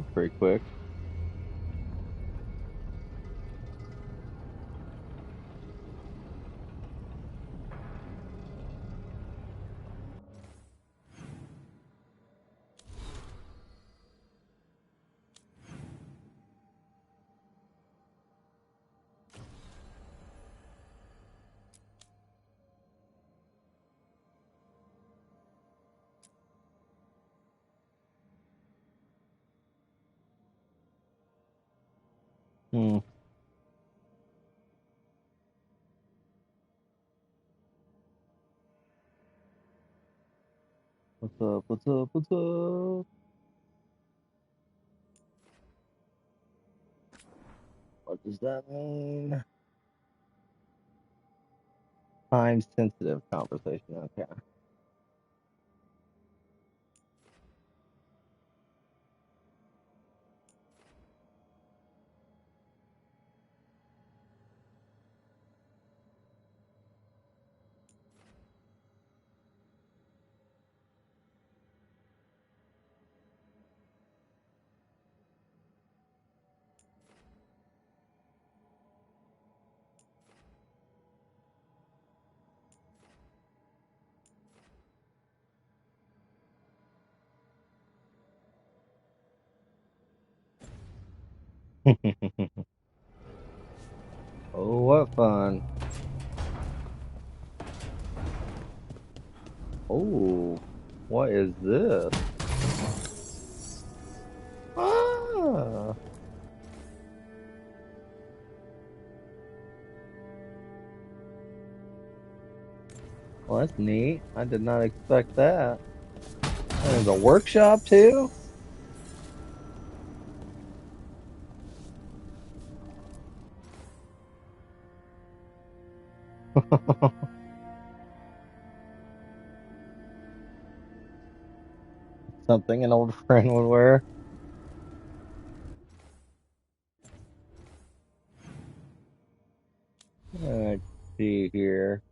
That's pretty quick. Hmm. What's up? What's up? What's up? What does that mean? Time sensitive conversation. Okay. Oh, what fun. Oh, what is this? Ah, well, that's neat. I did not expect that. There's a workshop too? Something an old friend would wear. Let's see here.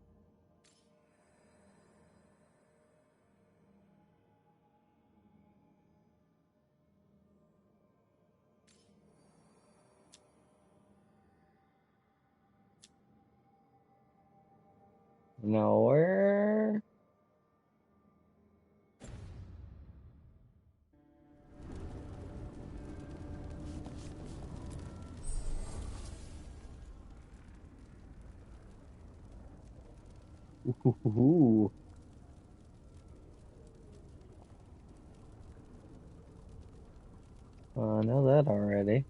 Nowhere. Ooh, I know that already.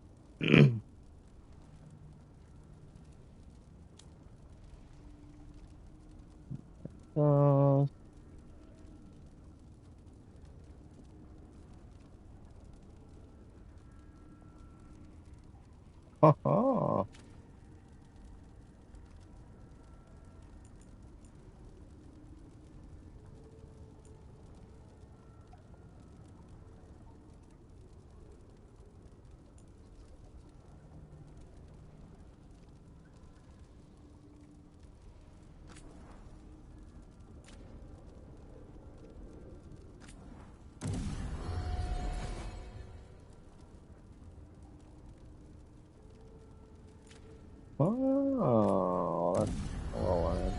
Uh, haha. Oh, that's well line.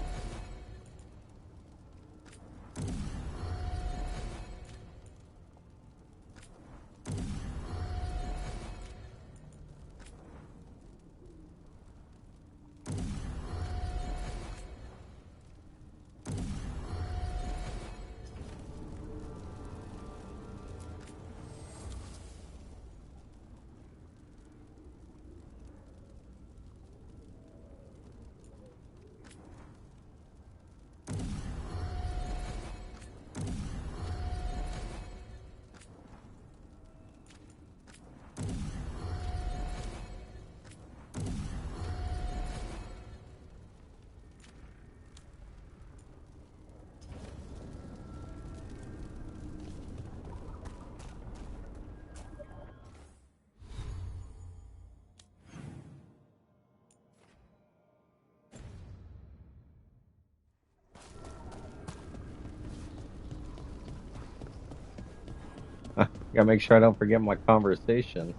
Gotta make sure I don't forget my conversation.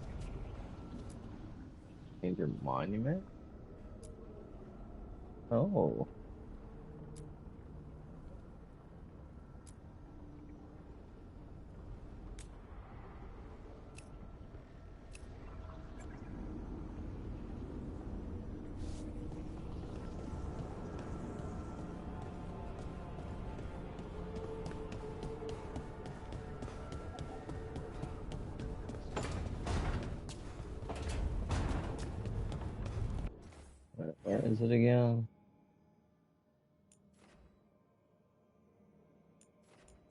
Major monument? Oh. Where is it again?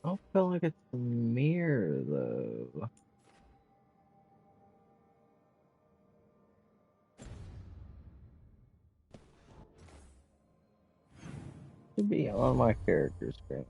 I don't feel like it's the mirror, though. Should be on my character screen.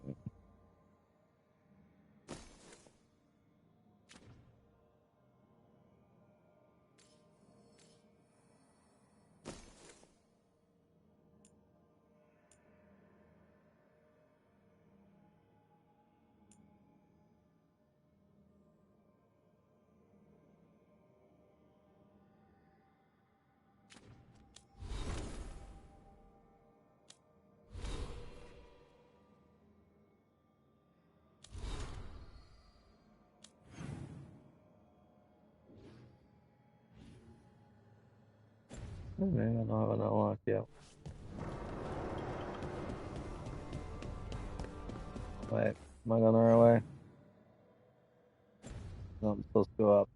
Oh, man, I don't have it unlocked yet. Wait, am I going the right way? No, I'm supposed to go up.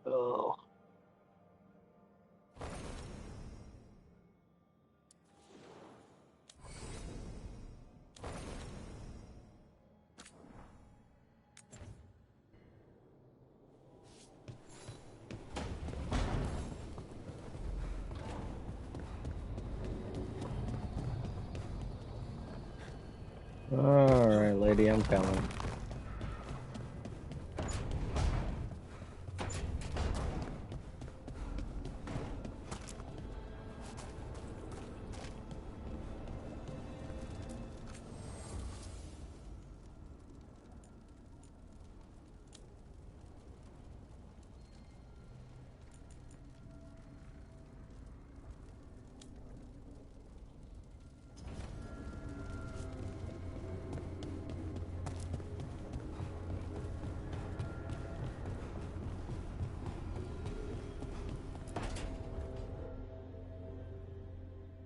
Oh. Alright, lady, I'm coming.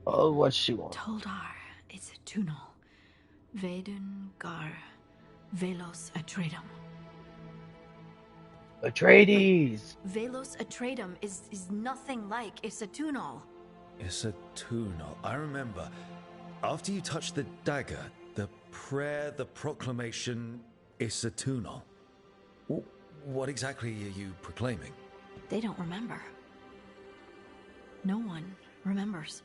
Oh, what she wants? Toldar, it's a tunnel. Veilguard, Velos Atreides. Atreides! Velos Atreides is nothing like Isatunal. Isatunal. I remember. After you touched the dagger, the prayer, the proclamation, Isatunal. What exactly are you proclaiming? They don't remember. No one remembers.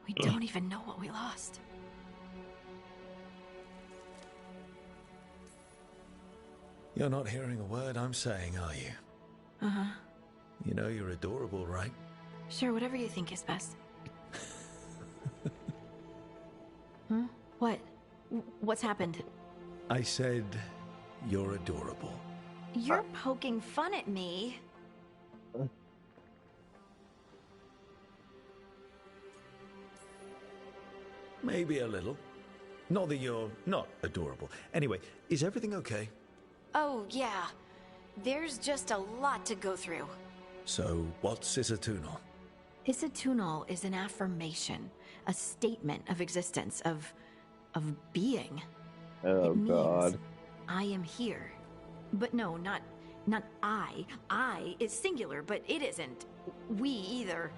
We don't even know what we lost. You're not hearing a word I'm saying, are you? Uh-huh. You know you're adorable, right? Sure, whatever you think is best. Huh? What? What's happened? I said you're adorable. You're poking fun at me. Maybe a little. Not that you're not adorable. Anyway, is everything okay? Oh, yeah. There's just a lot to go through. So, what's Isatunal? Isatunal is an affirmation, a statement of existence, of being. Oh, It means, God. I am here. But no, not I. I is singular, but it isn't. We either.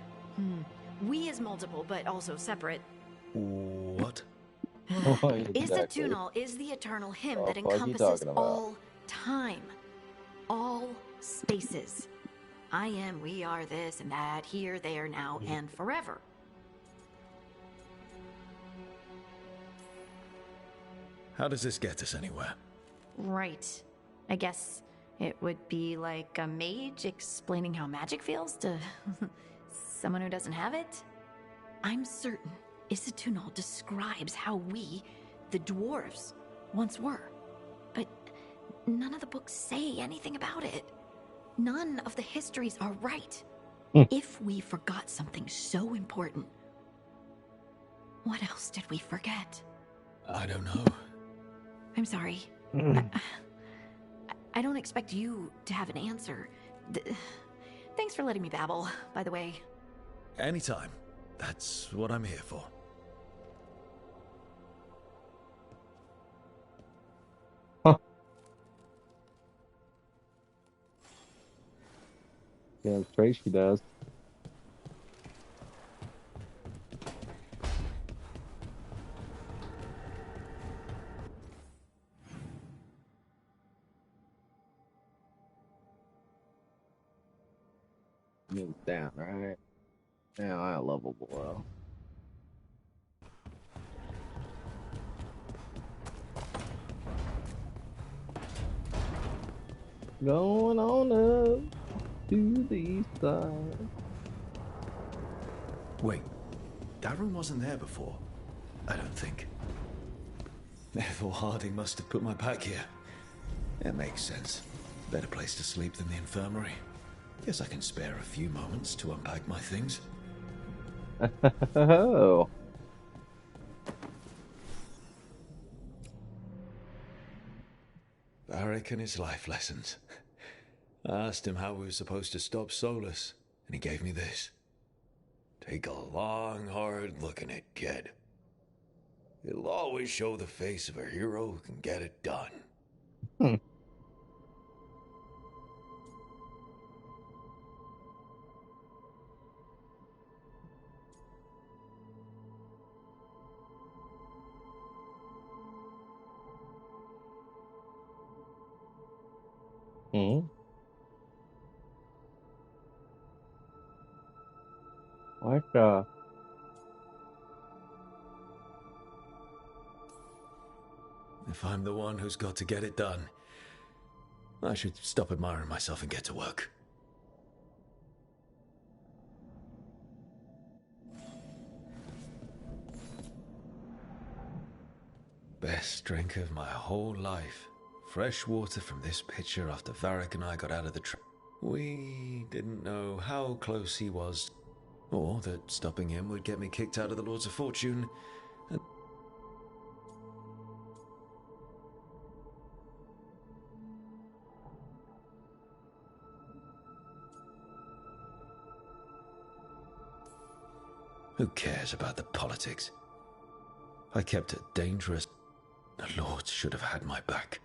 We is multiple, but also separate. What? Exactly. Isatunal is the eternal hymn that The fuck you encompasses talking about? all time, all spaces. I am, we are, this and that, here, there, now, and forever. How does this get us anywhere? Right. I guess it would be like a mage explaining how magic feels to someone who doesn't have it. I'm certain Isatunal describes how we, the dwarves, once were. But none of the books say anything about it. None of the histories are right. If we forgot something so important, what else did we forget? I don't know. I'm sorry. I don't expect you to have an answer. Thanks for letting me babble, by the way. Anytime. That's what I'm here for. Yeah, straight she does. Moves down, right? Now I level below. Going on up to the east side. Wait, that room wasn't there before. I don't think. Ethel Harding must have put my pack here. It makes sense. Better place to sleep than the infirmary. Guess I can spare a few moments to unpack my things. Oh. Varric and his life lessons. I asked him how we were supposed to stop Solus, and he gave me this. Take a long, hard look at it, kid. It'll always show the face of a hero who can get it done. Hmm. Hmm. What the? If I'm the one who's got to get it done, I should stop admiring myself and get to work. Best drink of my whole life. Fresh water from this pitcher after Varric and I got out of the train. We didn't know how close he was, or that stopping him would get me kicked out of the Lords of Fortune. And who cares about the politics? I kept it dangerous. The Lords should have had my back.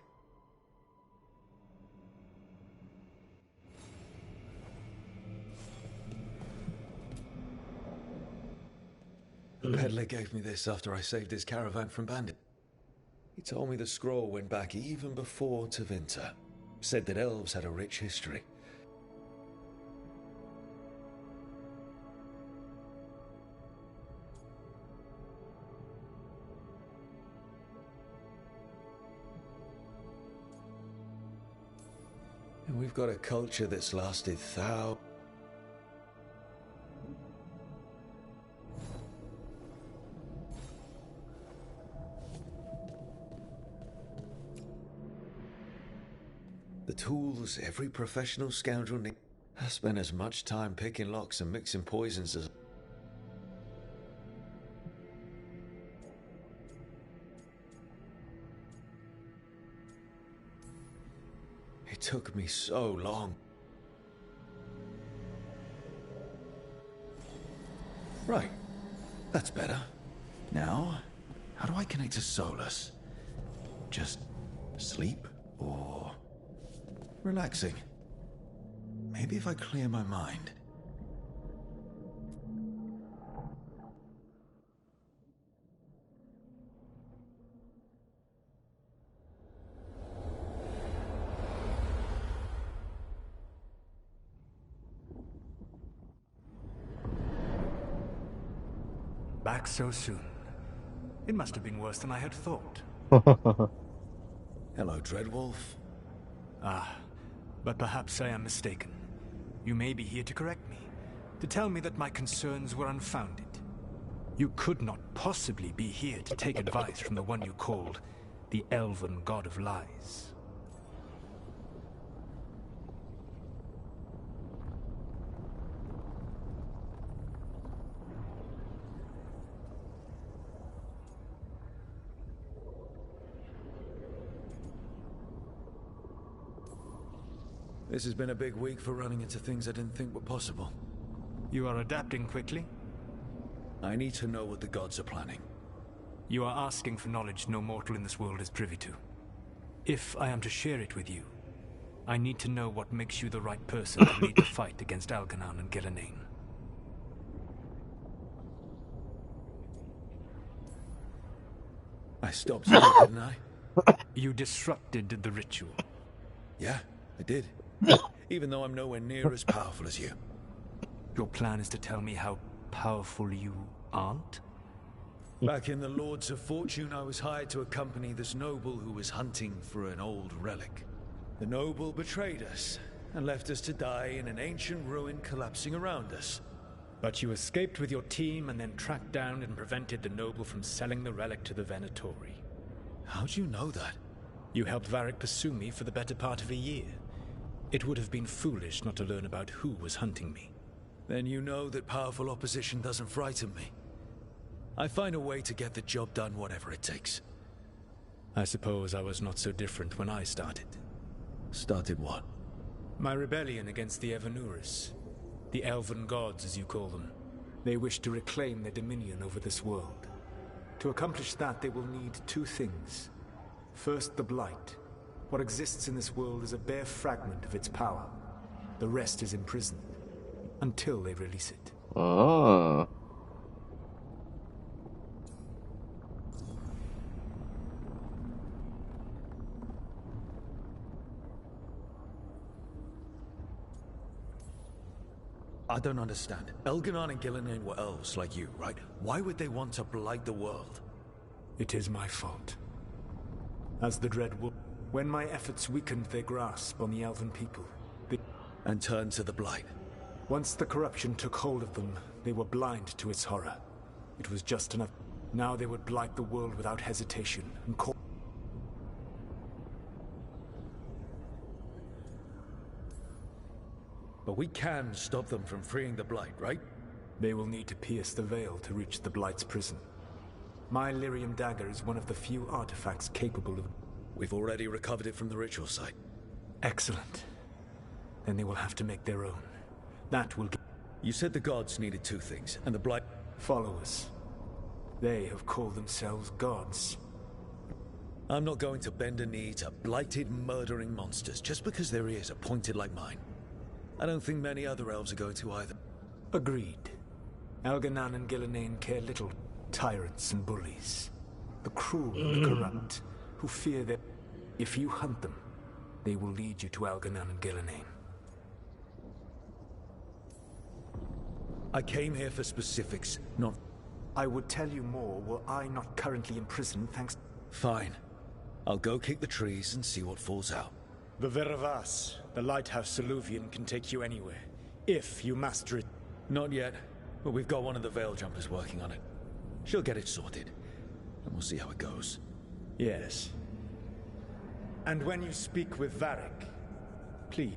The peddler gave me this after I saved his caravan from bandits. He told me the scroll went back even before Tevinter. Said that elves had a rich history. And we've got a culture that's lasted thousands. The tools every professional scoundrel needs. I spent as much time picking locks and mixing poisons as... It took me so long. Right. That's better. Now, how do I connect to Solus? Just sleep or... relaxing. Maybe if I clear my mind. Back so soon. It must have been worse than I had thought. Hello, Dreadwolf. Ah, but perhaps I am mistaken. You may be here to correct me, to tell me that my concerns were unfounded. You could not possibly be here to take advice from the one you called the Elven God of Lies. This has been a big week for running into things I didn't think were possible. You are adapting quickly? I need to know what the gods are planning. You are asking for knowledge no mortal in this world is privy to. If I am to share it with you, I need to know what makes you the right person to lead the fight against Algernon and Gillenane. I stopped you, didn't I? You disrupted the ritual. Yeah, I did. Even though I'm nowhere near as powerful as you. Your plan is to tell me how powerful you aren't? Back in the Lords of Fortune, I was hired to accompany this noble who was hunting for an old relic. The noble betrayed us, and left us to die in an ancient ruin collapsing around us. But you escaped with your team and then tracked down and prevented the noble from selling the relic to the Venatori. How'd you know that? You helped Varric pursue me for the better part of a year. It would have been foolish not to learn about who was hunting me. Then you know that powerful opposition doesn't frighten me. I find a way to get the job done, whatever it takes. I suppose I was not so different when I started. Started what? My rebellion against the Evanuris. The Elven Gods, as you call them. They wish to reclaim their dominion over this world. To accomplish that, they will need two things. First, the Blight. What exists in this world is a bare fragment of its power. The rest is imprisoned. Until they release it. Oh. I don't understand. Elganon and Gillenane were elves like you, right? Why would they want to blight the world? It is my fault. As the Dread Wolf, when my efforts weakened their grasp on the Elven people, And turned to the blight. once the corruption took hold of them, they were blind to its horror. It was just enough. Now they would blight the world without hesitation and call. But we can stop them from freeing the blight, right? They will need to pierce the veil to reach the Blight's prison. My Lyrium dagger is one of the few artifacts capable of... We've already recovered it from the ritual site. Excellent. Then they will have to make their own. That will... You said the gods needed two things, and the blight... Followers. They have called themselves gods. I'm not going to bend a knee to blighted, murdering monsters just because their ears are pointed like mine. I don't think many other elves are going to either. Agreed. Algernon and Gillenane care little. Tyrants and bullies. The cruel and the corrupt, who fear that if you hunt them, they will lead you to Algernon and Gillenane. I came here for specifics, not... I would tell you more were I not currently in prison thanks... Fine. I'll go kick the trees and see what falls out. The Veravas, the lighthouse Soluvian, can take you anywhere, if you master it. Not yet, but we've got one of the Veil Jumpers working on it. She'll get it sorted, and we'll see how it goes. Yes. And when you speak with Varric, please.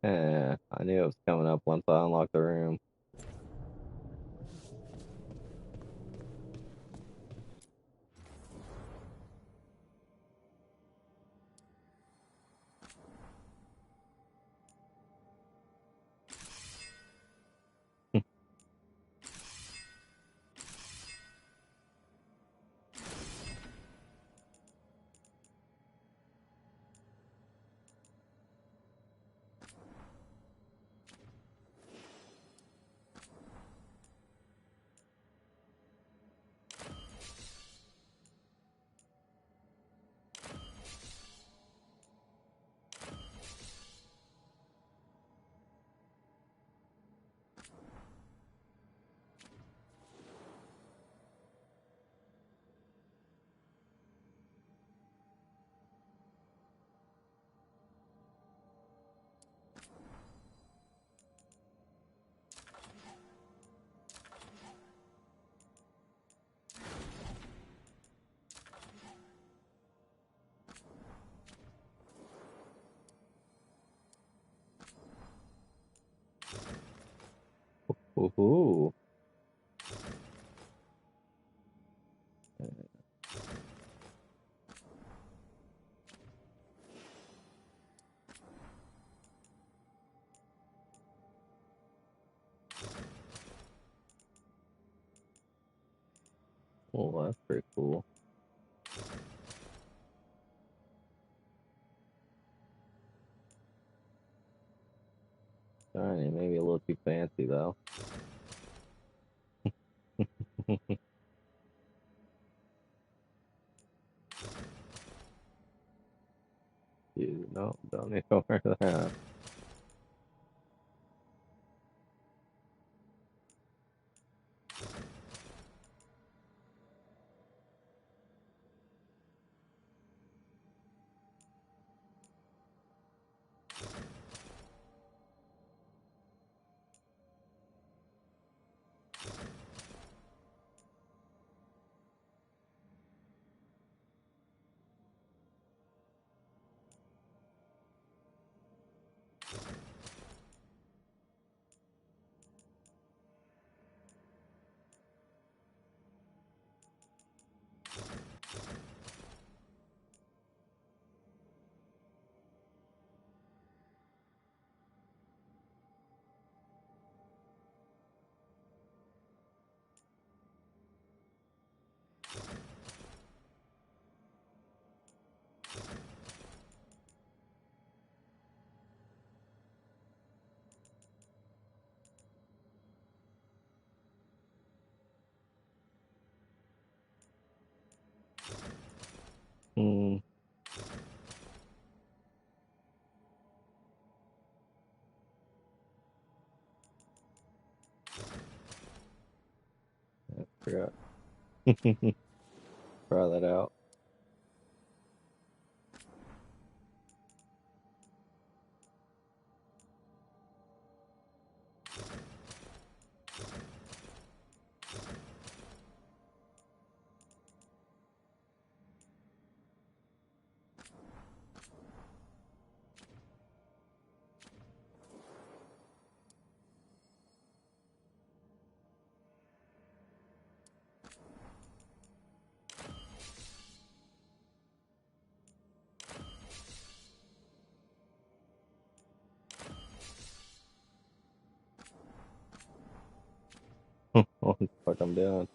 I knew it was coming up once I unlocked the room. Ooh. Oh, that's pretty cool. Shiny, maybe a little too fancy though. Dude, no, don't need to wear that. Hmm. I forgot. Try that out. What the fuck I'm doing?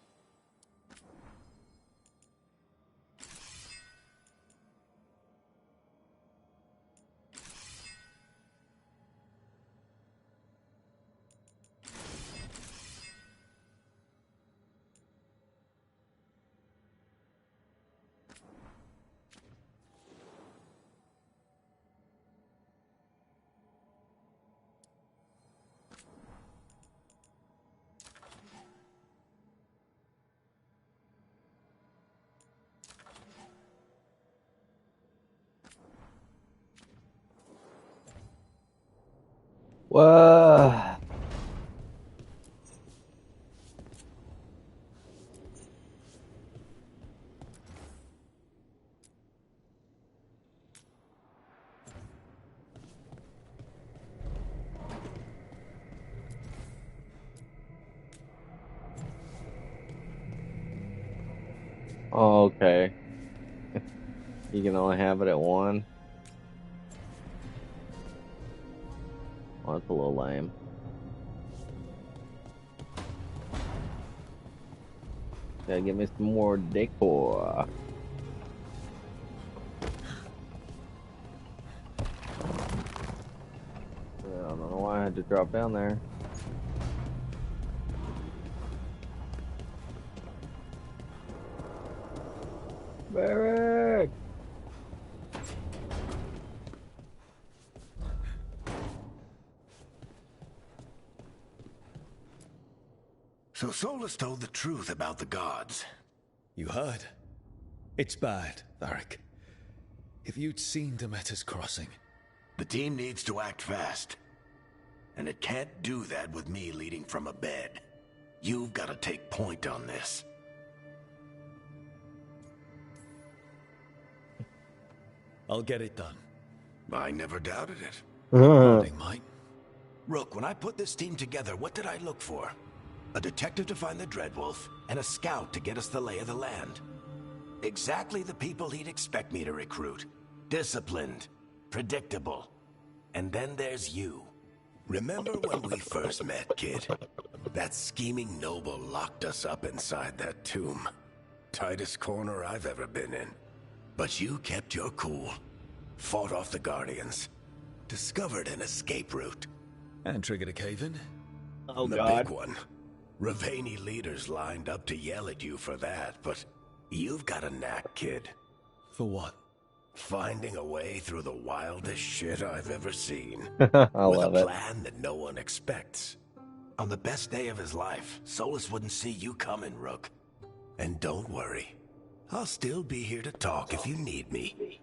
Whoa. Oh, okay. You can only have it at one. Oh, that's a little lame. Gotta give me some more decor. Yeah, I don't know why I had to drop down there. Barrack! So Solus told the truth about the gods. You heard? It's bad, Varric. If you'd seen Demeter's crossing... The team needs to act fast. And it can't do that with me leading from a bed. You've got to take point on this. I'll get it done. I never doubted it. Nothing, mate. Rook, when I put this team together, what did I look for? A detective to find the Dreadwolf, and a scout to get us the lay of the land. Exactly the people he'd expect me to recruit. Disciplined, predictable. And then there's you. Remember when we first met, kid? That scheming noble locked us up inside that tomb. Tightest corner I've ever been in. But you kept your cool. Fought off the Guardians. Discovered an escape route. And triggered a cave-in? Oh, The God. big one. Ravani leaders lined up to yell at you for that, but you've got a knack, kid. For what? Finding a way through the wildest shit I've ever seen. I With love a it. plan that no one expects. On the best day of his life, Solus wouldn't see you coming, Rook. And don't worry. I'll still be here to talk if you need me.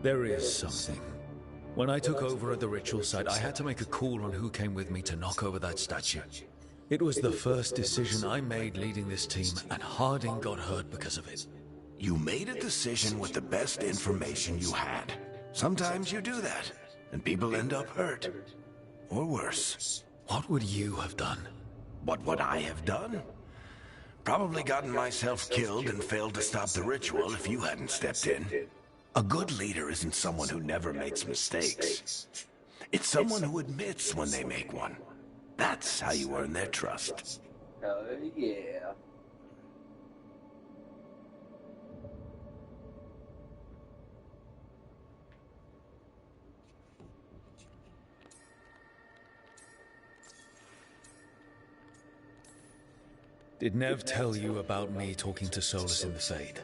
There is something. When I took over at the ritual site, I had to make a call on who came with me to knock over that statue. It was the first decision I made leading this team, and Harding got hurt because of it. You made a decision with the best information you had. Sometimes you do that, and people end up hurt. Or worse. What would you have done? What would I have done? Probably gotten myself killed and failed to stop the ritual if you hadn't stepped in. A good leader isn't someone who never makes mistakes. It's someone who admits when they make one. That's how you earn their trust. Oh, yeah. Did Nev tell you about me talking to Solus in the Fade?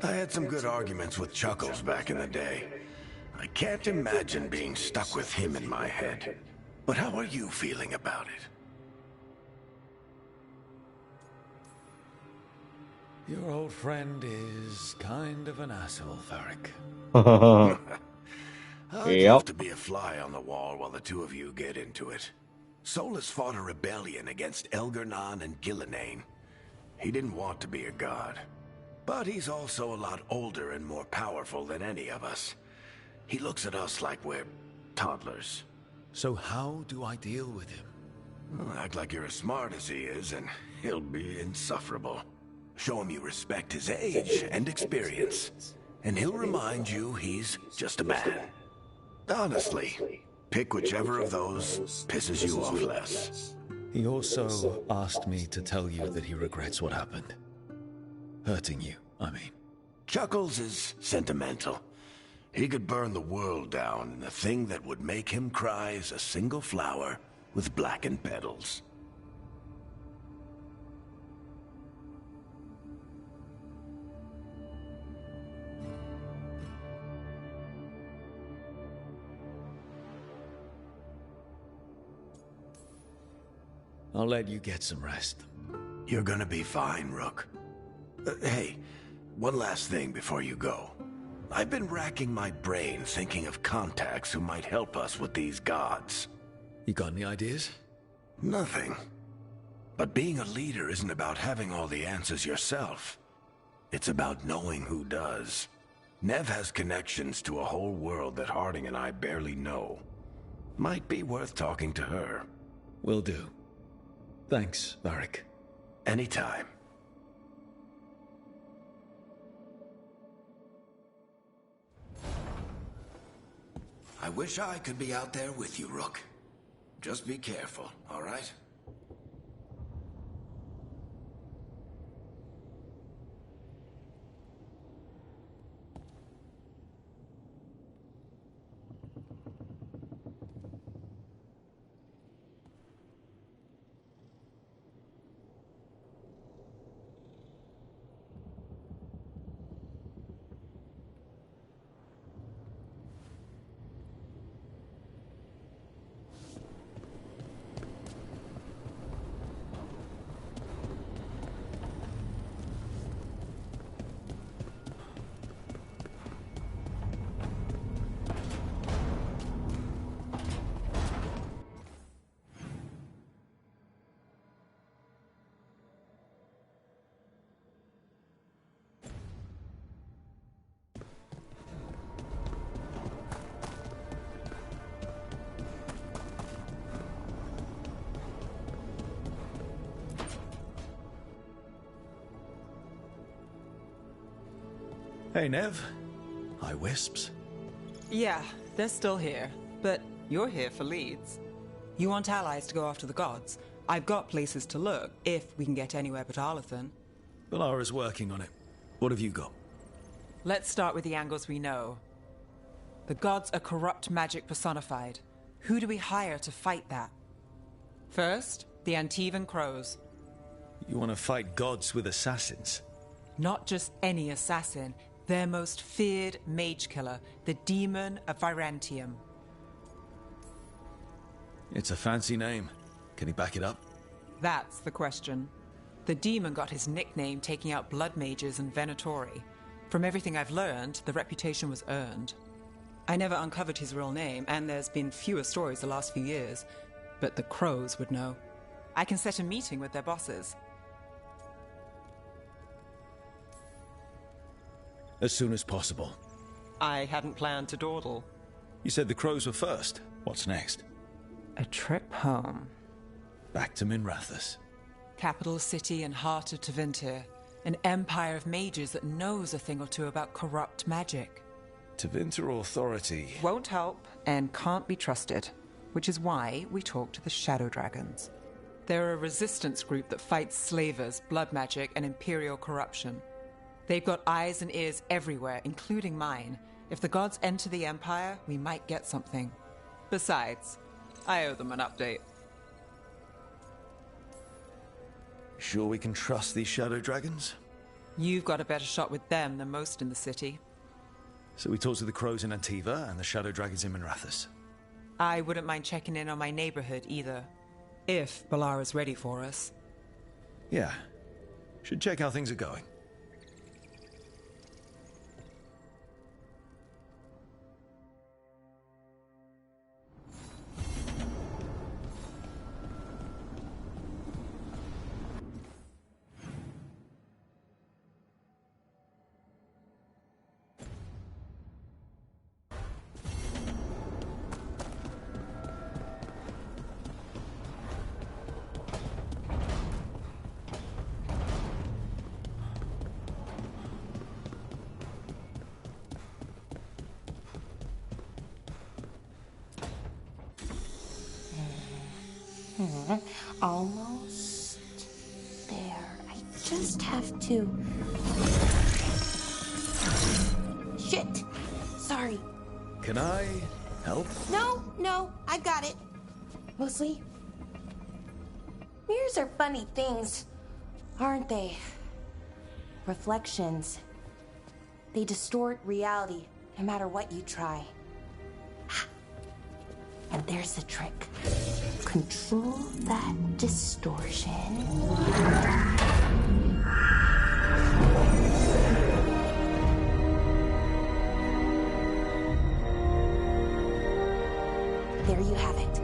I had some good arguments with Chuckles back in the day. I can't imagine being stuck with him in my head. But how are you feeling about it? Your old friend is kind of an asshole, Varric. I'd love to be a fly on the wall while the two of you get into it. Solus fought a rebellion against Elgar'nan and Gillenane. He didn't want to be a god. But he's also a lot older and more powerful than any of us. He looks at us like we're toddlers. So how do I deal with him? Well, act like you're as smart as he is, and he'll be insufferable. Show him you respect his age and experience, and he'll remind you he's just a man. Honestly, pick whichever of those pisses you off less. He also asked me to tell you that he regrets what happened. Hurting you, I mean. Chuckles is sentimental. He could burn the world down, and the thing that would make him cry is a single flower with blackened petals. I'll let you get some rest. You're gonna be fine, Rook. Hey, one last thing before you go. I've been racking my brain thinking of contacts who might help us with these gods. You got any ideas? Nothing. But being a leader isn't about having all the answers yourself. It's about knowing who does. Nev has connections to a whole world that Harding and I barely know. Might be worth talking to her. Will do. Thanks, Varric. Anytime. I wish I could be out there with you, Rook. Just be careful, all right? Hey, Nev. Hi, Wisps. Yeah, they're still here, but you're here for leads. You want allies to go after the gods? I've got places to look, if we can get anywhere but Arlathan. Balara's working on it. What have you got? Let's start with the angles we know. The gods are corrupt magic personified. Who do we hire to fight that? First, the Antivan Crows. You want to fight gods with assassins? Not just any assassin, their most feared mage killer, the Demon of Virantium. It's a fancy name. Can he back it up? That's the question. The demon got his nickname taking out blood mages and Venatori. From everything I've learned, the reputation was earned. I never uncovered his real name, and there's been fewer stories the last few years, but the Crows would know. I can set a meeting with their bosses. As soon as possible. I hadn't planned to dawdle. You said the Crows were first. What's next? A trip home. Back to Minrathous. Capital city and heart of Tevinter. An empire of mages that knows a thing or two about corrupt magic. Tevinter Authority. Won't help and can't be trusted, which is why we talk to the Shadow Dragons. They're a resistance group that fights slavers, blood magic, and imperial corruption. They've got eyes and ears everywhere, including mine. If the gods enter the empire, we might get something. Besides, I owe them an update. Sure we can trust these Shadow Dragons? You've got a better shot with them than most in the city. So we talk to the Crows in Antiva and the Shadow Dragons in Minrathous. I wouldn't mind checking in on my neighborhood either. If Balara's ready for us. Yeah. Should check how things are going. Almost there. I just have to... Shit! Sorry. Can I help? No, I've got it. Mostly, mirrors are funny things, aren't they? Reflections. They distort reality, no matter what you try. And there's the trick. Control that distortion. There you have it.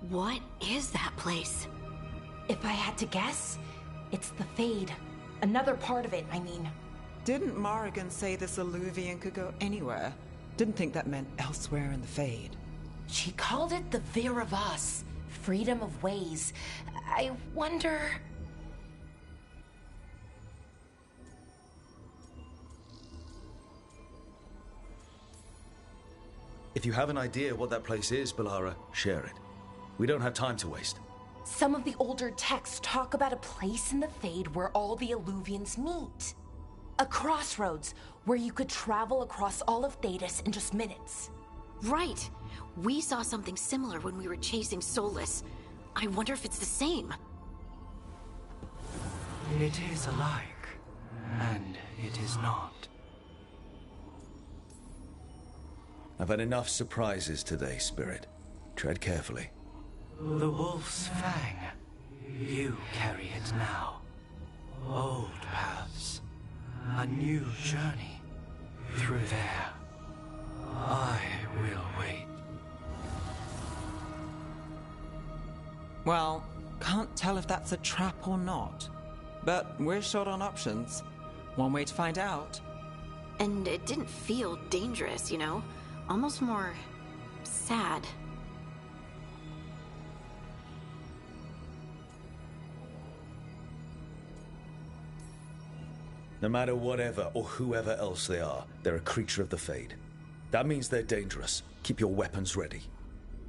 What is that place? If I had to guess, it's the Fade. Another part of it, I mean. Didn't Morrigan say this Alluvian could go anywhere? Didn't think that meant elsewhere in the Fade. She called it the Viravas, freedom of ways. I wonder... If you have an idea what that place is, Balara, share it. We don't have time to waste. Some of the older texts talk about a place in the Fade where all the Alluvians meet. A crossroads where you could travel across all of Thedas in just minutes. Right. We saw something similar when we were chasing Solus. I wonder if it's the same. It is alike, and it is not. I've had enough surprises today, Spirit. Tread carefully. The wolf's fang. You carry it now. Old paths. A new journey. Through there. I will wait. Well, can't tell if that's a trap or not. But we're short on options. One way to find out. And it didn't feel dangerous, you know? Almost more... sad. No matter whatever or whoever else they are, they're a creature of the Fade. That means they're dangerous. Keep your weapons ready.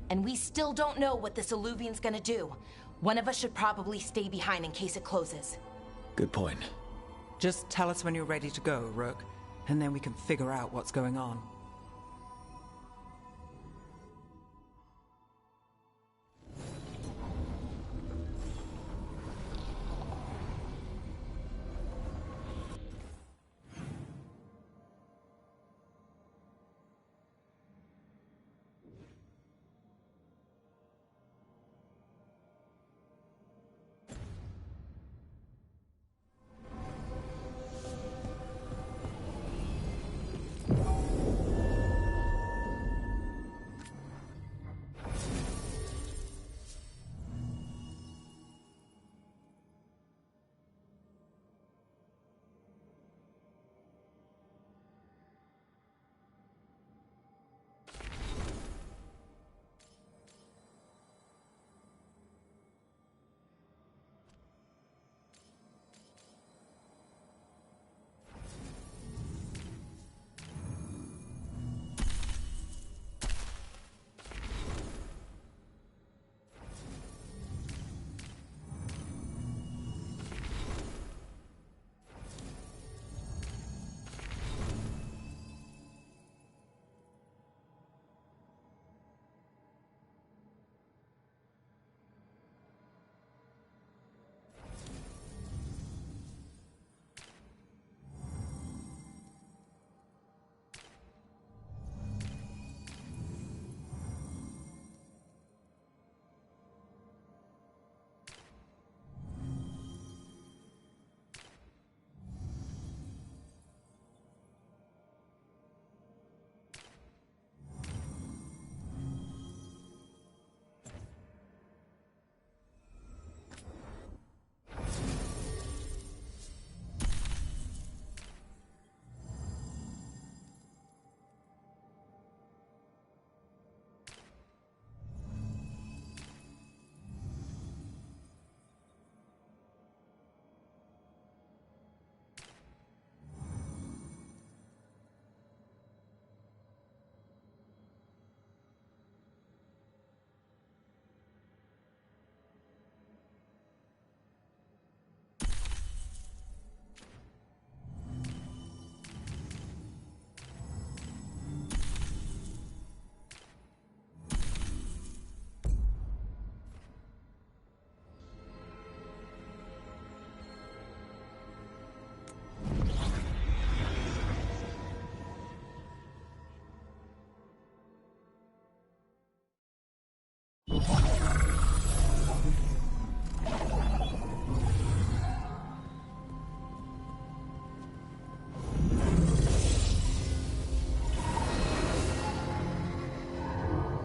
And we still don't know what this Alluvian's gonna do. One of us should probably stay behind in case it closes. Good point. Just tell us when you're ready to go, Rook, and then we can figure out what's going on.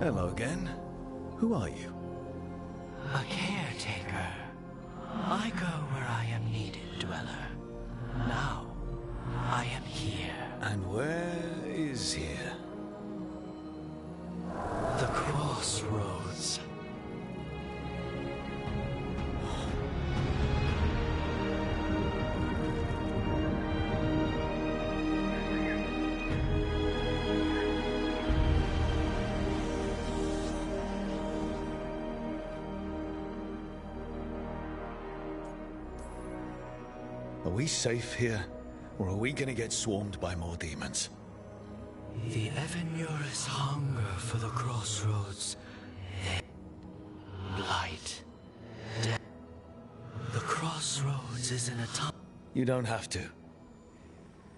Hello again. Who are you? A caretaker. I go where I am needed, Dweller. Now, I am here. And where is here? The crossroads. Are we safe here? Or are we gonna get swarmed by more demons? The Evanurus hunger for the crossroads. Light. Death. The crossroads is in a time. You don't have to.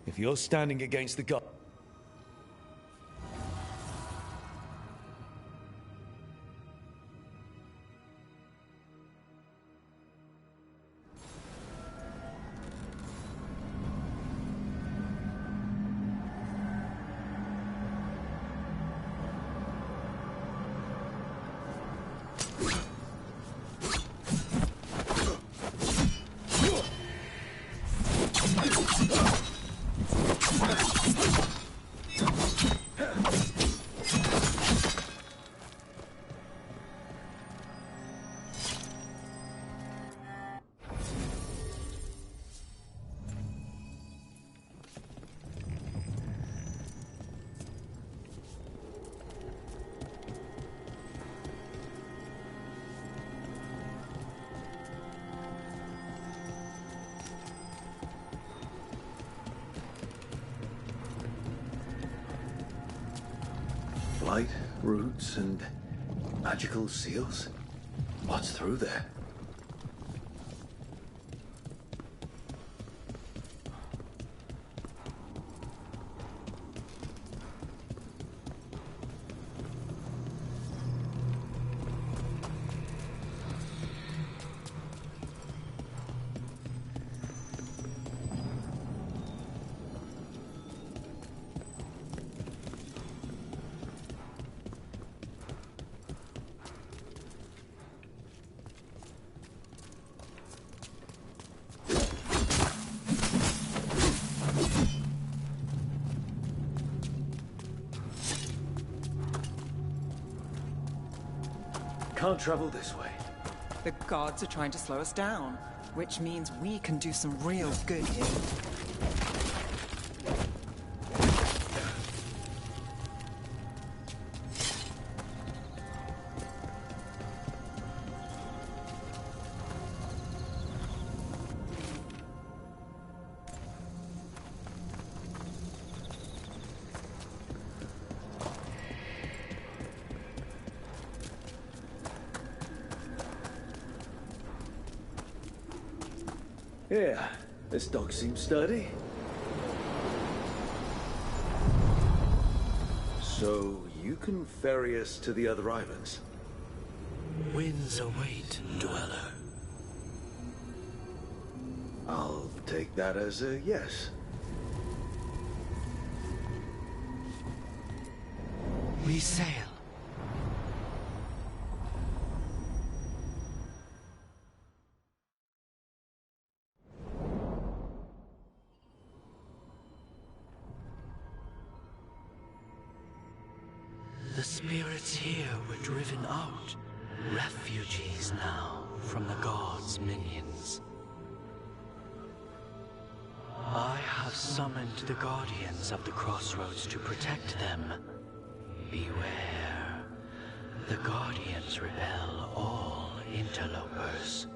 If you're standing against the god... flight, roots, and magical seals? What's through there? Can't travel this way. The gods are trying to slow us down, which means we can do some real good here. Yeah, this dog seems sturdy. So, you can ferry us to the other islands? Winds await, dweller. I'll take that as a yes. We sail. The spirits here were driven out, refugees now from the gods' minions. I have summoned the guardians of the crossroads to protect them. Beware. The guardians repel all interlopers.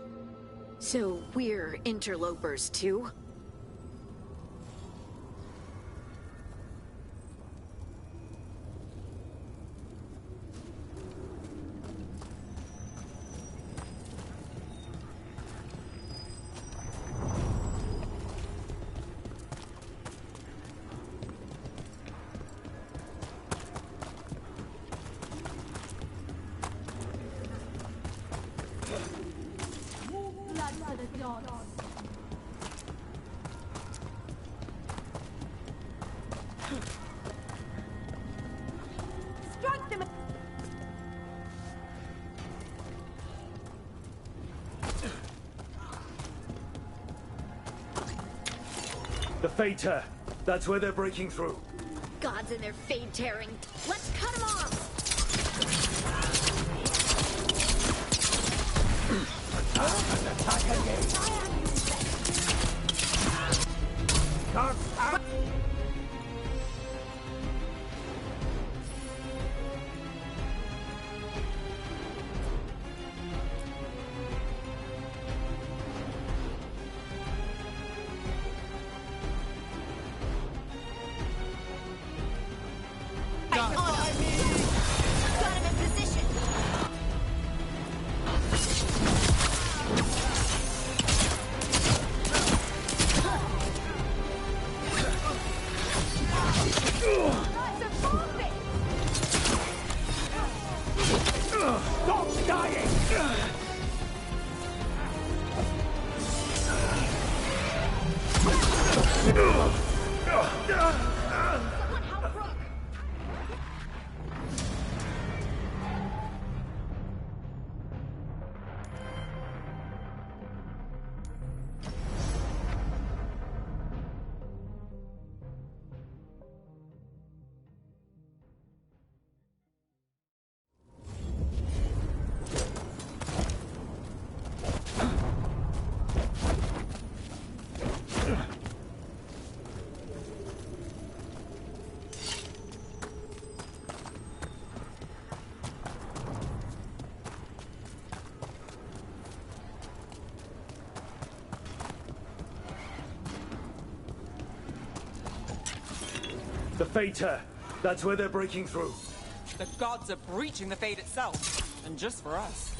So we're interlopers too? The Fater! That's where they're breaking through. Gods and their fade tearing. Let's cut them off! Got him in position! Stop dying! The Fater! That's where they're breaking through. The gods are breaching the fate itself, and just for us.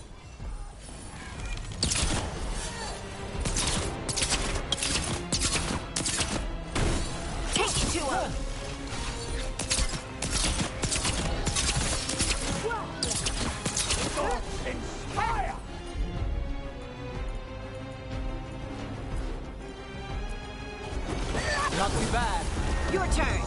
Take it to him! Inspire! Not too bad. Your turn!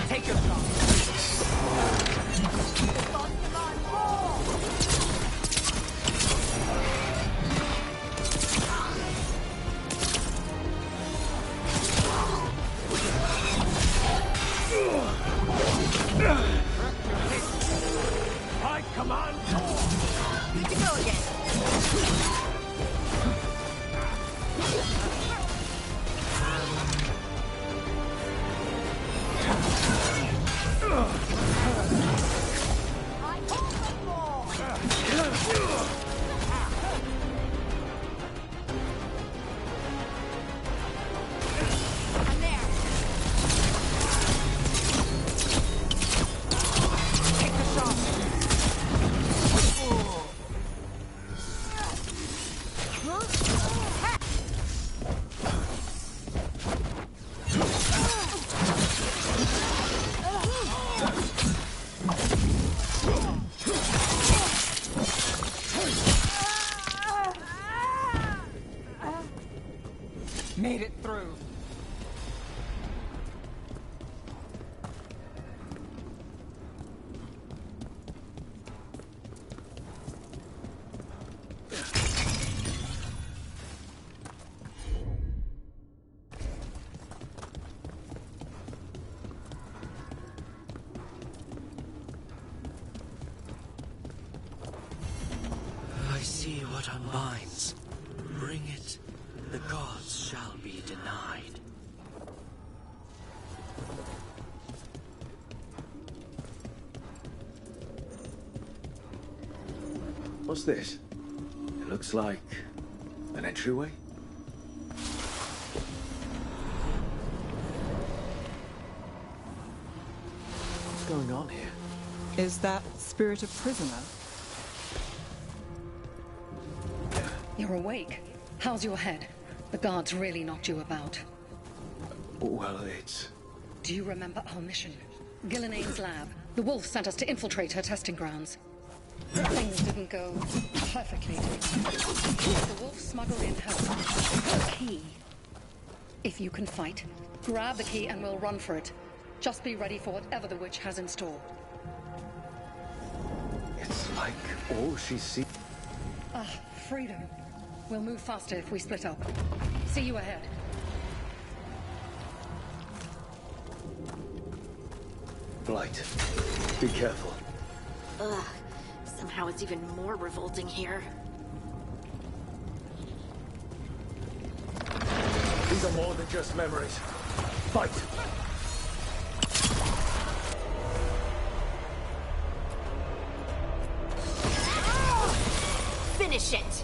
Take your shot. I command all! Good to go again. I'm there. Take the shot. Made it through. I see what unbinds. Bring it. The gods shall be denied. What's this? It looks like an entryway. What's going on here? Is that spirit a prisoner? You're awake. How's your head? The guards really knocked you about. Well, it's... Do you remember our mission? Gillinane's lab. The wolf sent us to infiltrate her testing grounds. Things didn't go perfectly. The wolf smuggled in her key. If you can fight, grab the key and we'll run for it. Just be ready for whatever the witch has in store. It's like all she sees... Ah, freedom. We'll move faster if we split up. See you ahead. Blight, be careful. Ugh. Somehow it's even more revolting here. These are more than just memories. Fight! Finish it!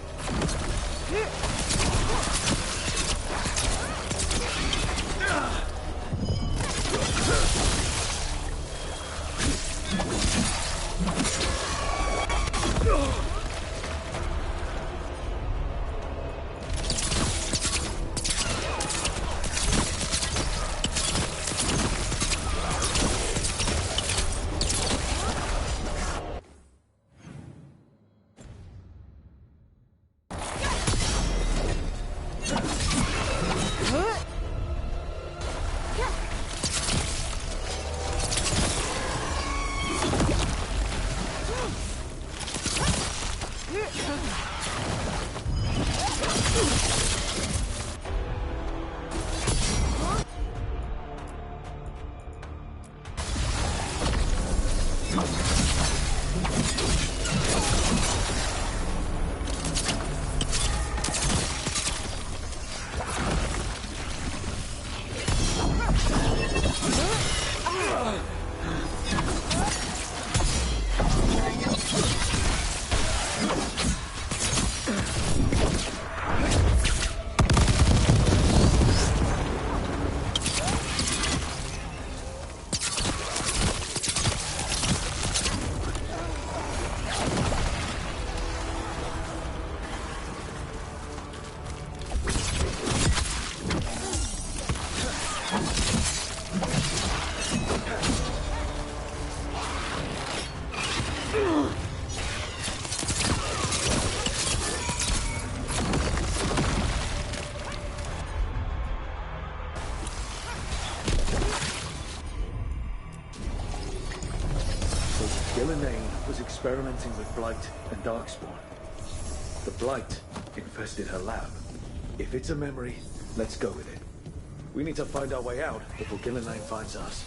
Gillenane was experimenting with Blight and Darkspawn. The Blight infested her lab. If it's a memory, let's go with it. We need to find our way out before Gillenane finds us.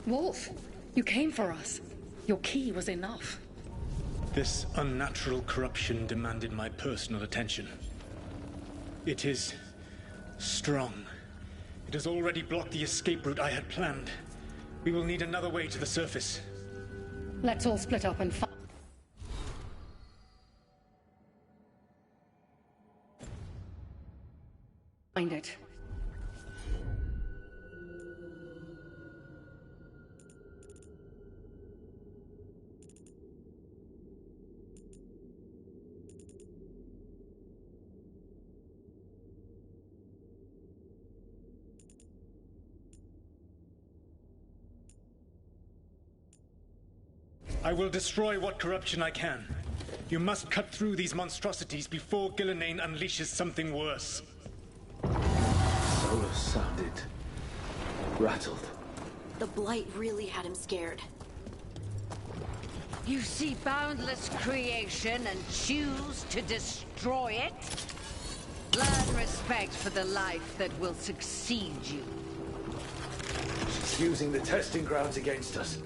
Wolf, you came for us. Your key was enough. This unnatural corruption demanded my personal attention. It is strong. It has already blocked the escape route I had planned. We will need another way to the surface. Let's all split up and find it. I will destroy what corruption I can. You must cut through these monstrosities before Gillenane unleashes something worse. Solus sounded rattled. The Blight really had him scared. You see boundless creation and choose to destroy it? Learn respect for the life that will succeed you. She's using the testing grounds against us.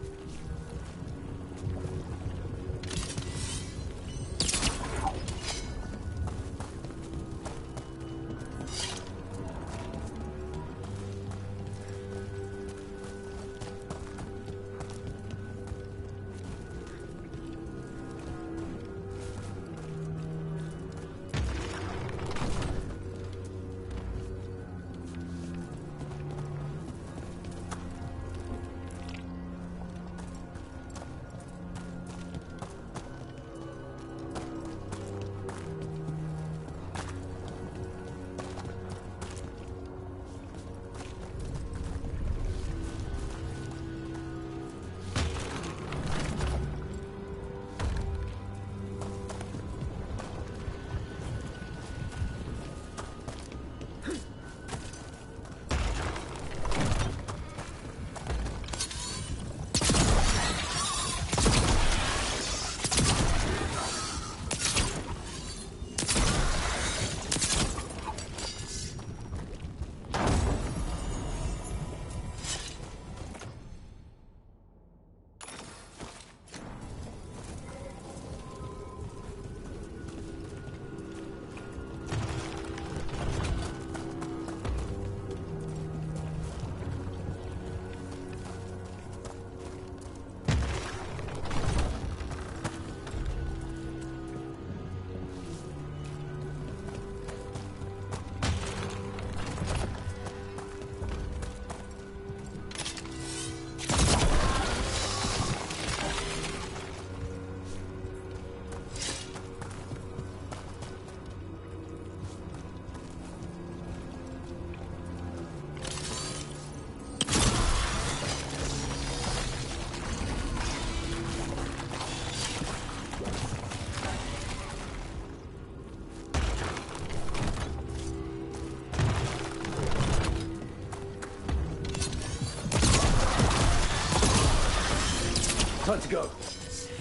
Time to go.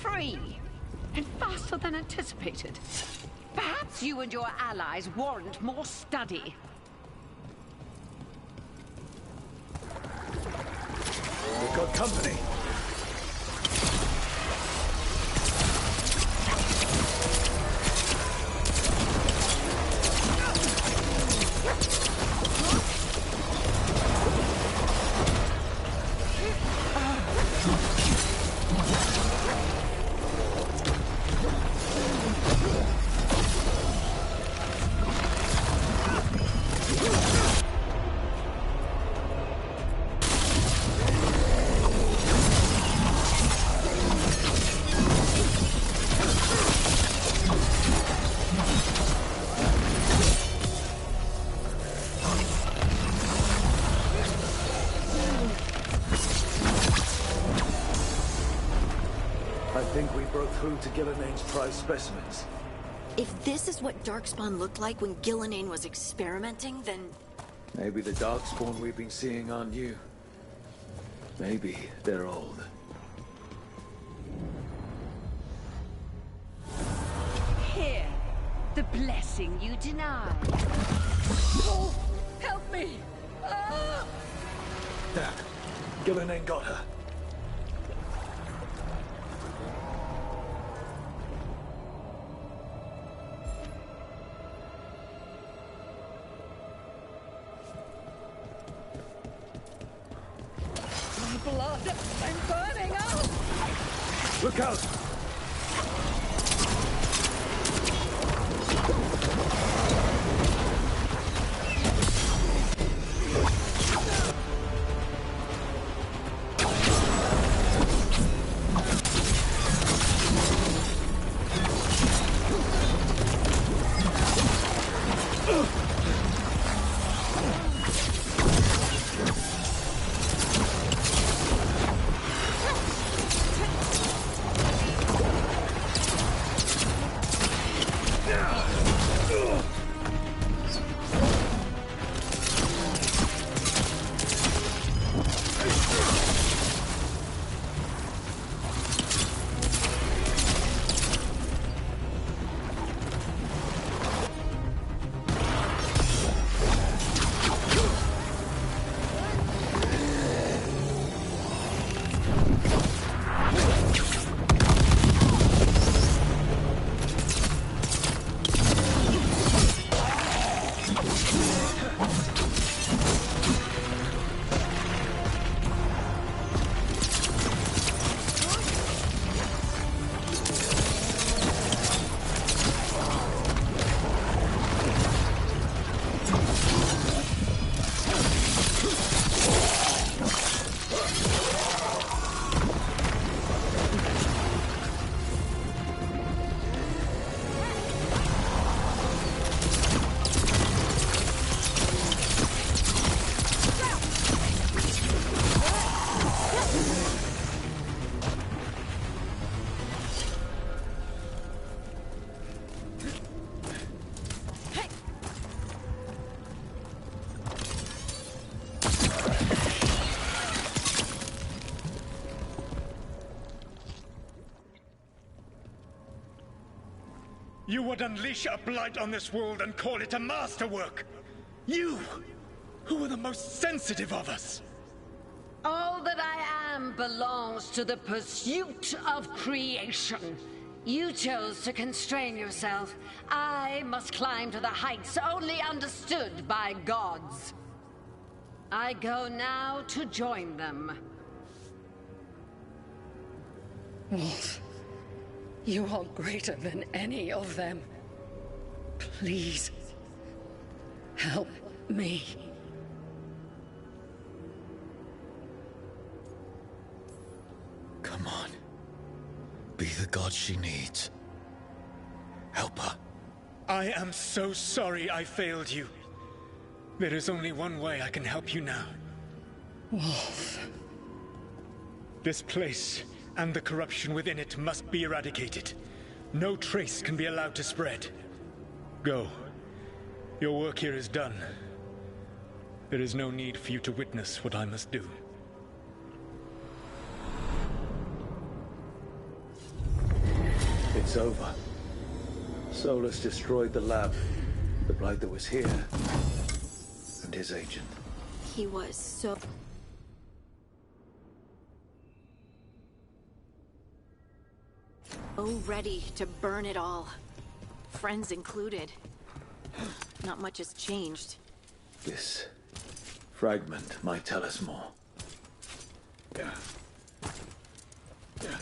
Free! And faster than anticipated. Perhaps you and your allies warrant more study. We've got company. clue to Gillanane's prize specimens. If this is what Darkspawn looked like when Gillanane was experimenting, then... Maybe the Darkspawn we've been seeing aren't new. Maybe they're old. Here, the blessing you denied. Oh, help me! Ah! There. Gillanane got her. My blood! I'm burning up! Look out! You would unleash a blight on this world and call it a masterwork! You, who were the most sensitive of us! All that I am belongs to the pursuit of creation. You chose to constrain yourself. I must climb to the heights only understood by gods. I go now to join them. Wolf, you are greater than any of them. Please, help me. Come on. Be the god she needs. Help her. I am so sorry I failed you. There is only one way I can help you now. Wolf. This place and the corruption within it must be eradicated. No trace can be allowed to spread. Go. Your work here is done. There is no need for you to witness what I must do. It's over. Solus destroyed the lab, the blight that was here, and his agent. He was so ready to burn it all. Friends included. Not much has changed. This fragment might tell us more. Yeah. Yeah.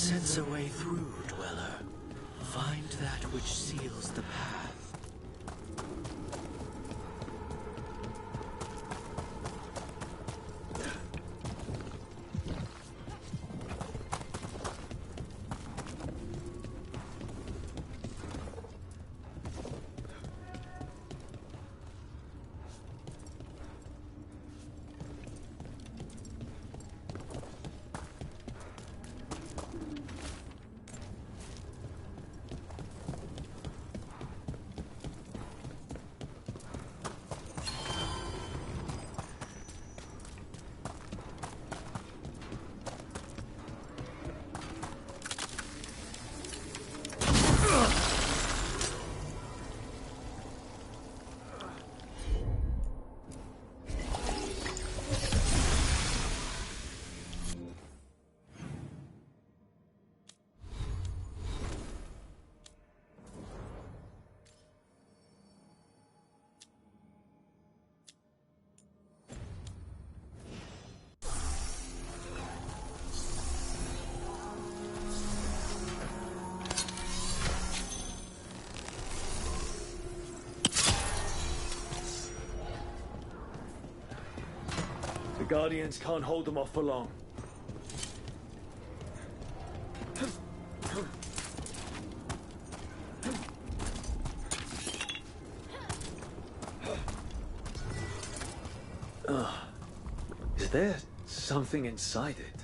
sense a way through, Dweller. Find that which seals the path. The Guardians can't hold them off for long. Is there something inside it?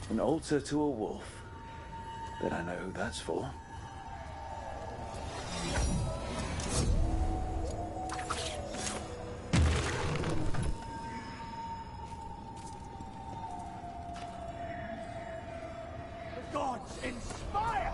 An altar to a wolf. Bet I know who that's for. The gods inspire!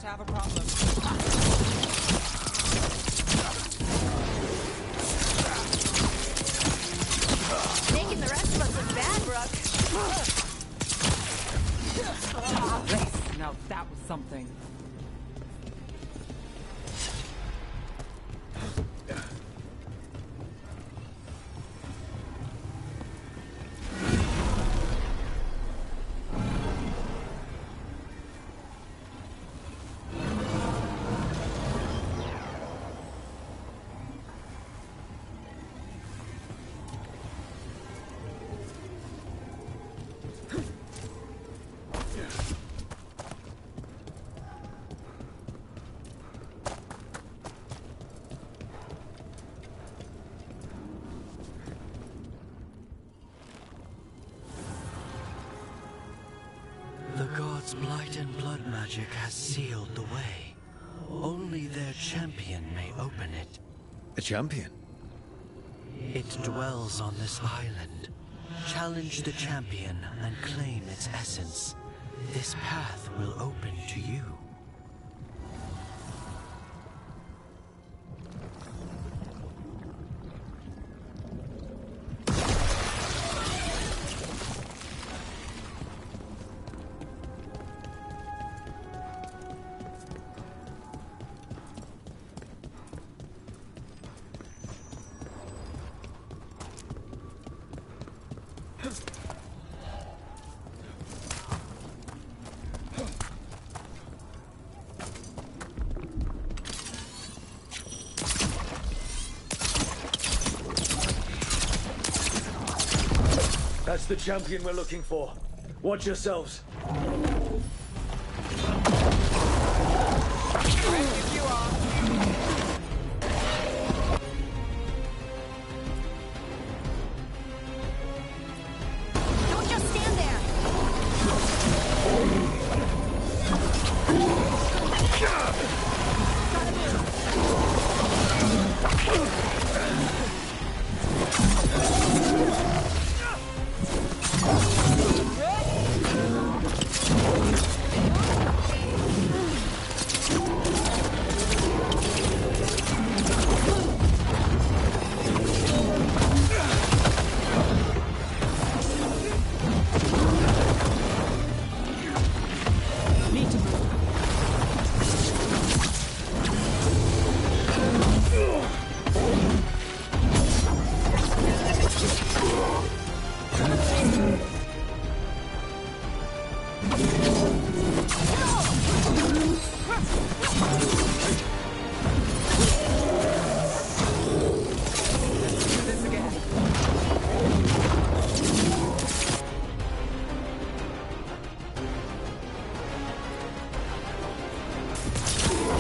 to have a problem. Making the rest of us look bad, Brooke. Now that was something. The gods' blight and blood magic has sealed the way. Only their champion may open it. A champion? It dwells on this island. Challenge the champion and claim its essence. This path will open to you. That's the champion we're looking for. Watch yourselves. Don't just stand there.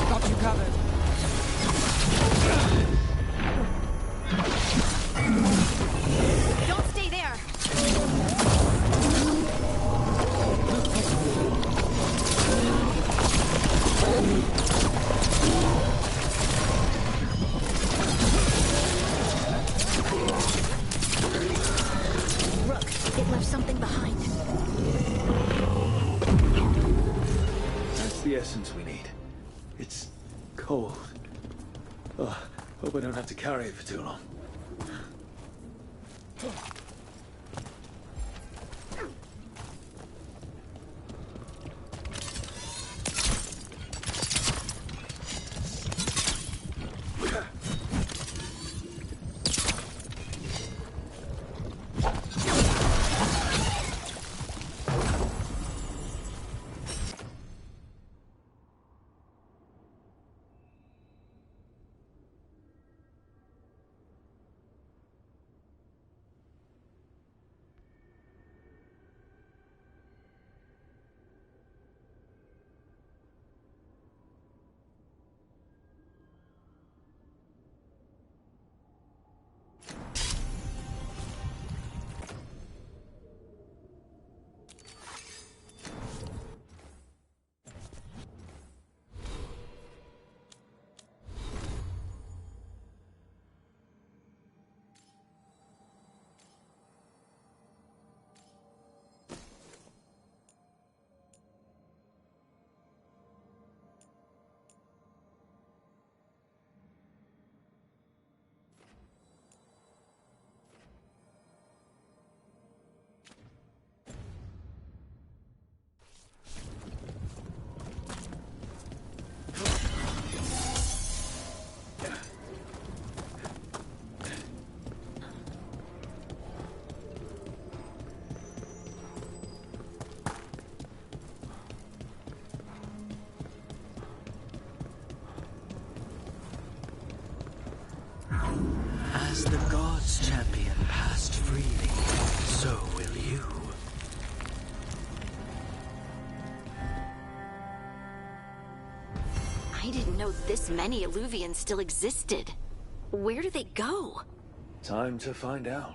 Got you covered. Don't stay there. Rook, it left something behind. That's the essence we need. It's cold. Oh, hope I don't have to carry it for too long. this champion passed freely, so will you. I didn't know this many Illuvians still existed. Where do they go? Time to find out.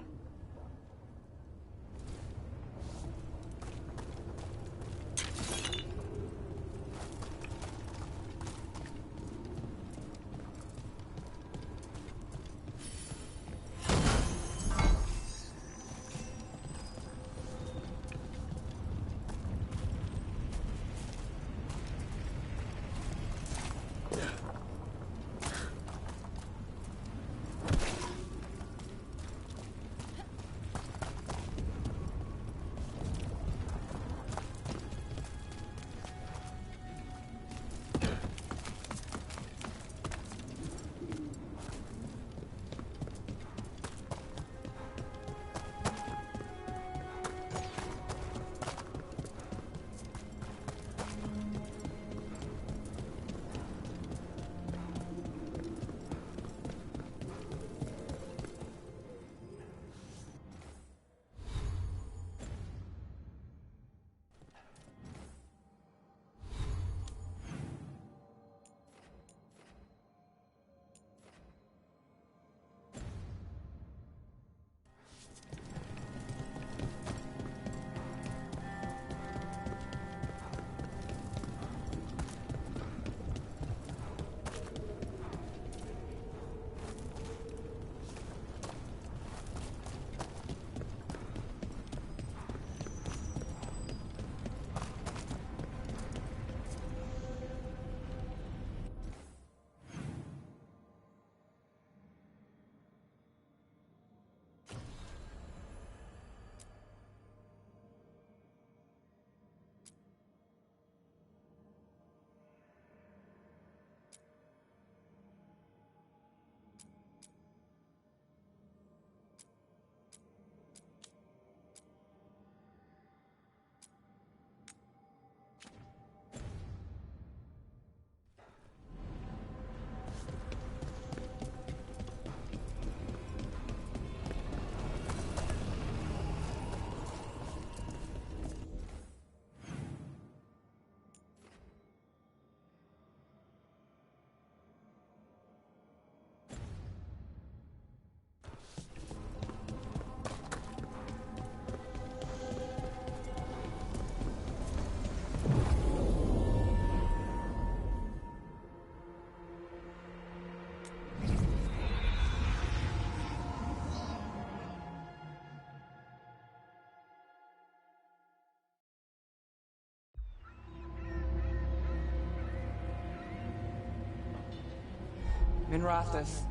Minrathous,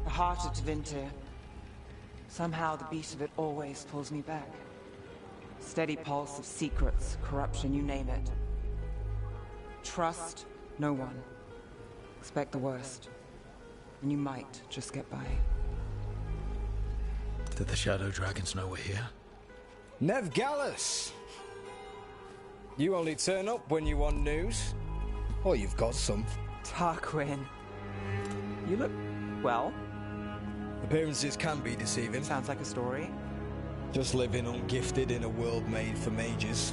the heart of Tevinter. Somehow the beat of it always pulls me back. Steady pulse of secrets, corruption, you name it. Trust no one. Expect the worst. And you might just get by. Did the Shadow Dragons know we're here? Nev Gallus! You only turn up when you want news. Or you've got some. Tarquin. You look well. Appearances can be deceiving. Sounds like a story. Just living ungifted in a world made for mages.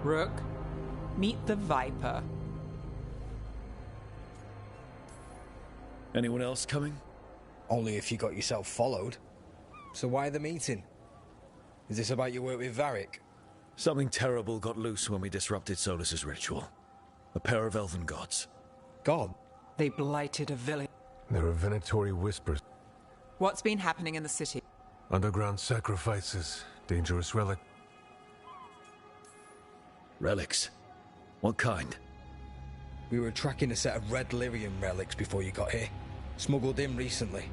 Rook, meet the Viper. Anyone else coming? Only if you got yourself followed. So why the meeting? Is this about your work with Varric? Something terrible got loose when we disrupted Solus's ritual. A pair of elven gods. God? They blighted a village. There are venatory whispers. What's been happening in the city? Underground sacrifices, dangerous relic. Relics? What kind? We were tracking a set of red lyrium relics before you got here. Smuggled in recently.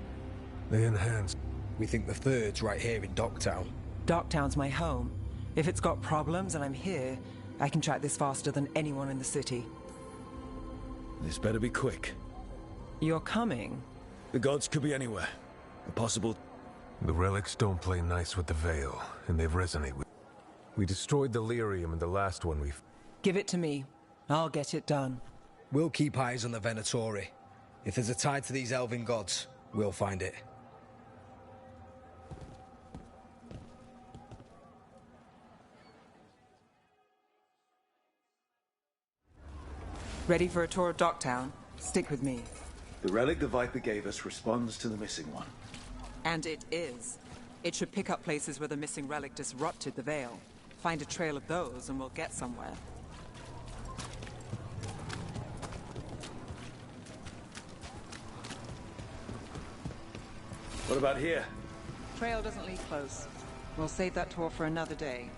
They enhance. We think the third's right here in Docktown. Docktown's my home. If it's got problems and I'm here, I can track this faster than anyone in the city. This better be quick. You're coming? The gods could be anywhere. Impossible. The relics don't play nice with the Veil, and they've resonated with... We destroyed the lyrium in the last one Give it to me. I'll get it done. We'll keep eyes on the Venatori. If there's a tie to these elven gods, we'll find it. Ready for a tour of Docktown? Stick with me. The relic the Viper gave us responds to the missing one. And it is. It should pick up places where the missing relic disrupted the Veil. Find a trail of those and we'll get somewhere. What about here? Trail doesn't lead close. We'll save that tour for another day.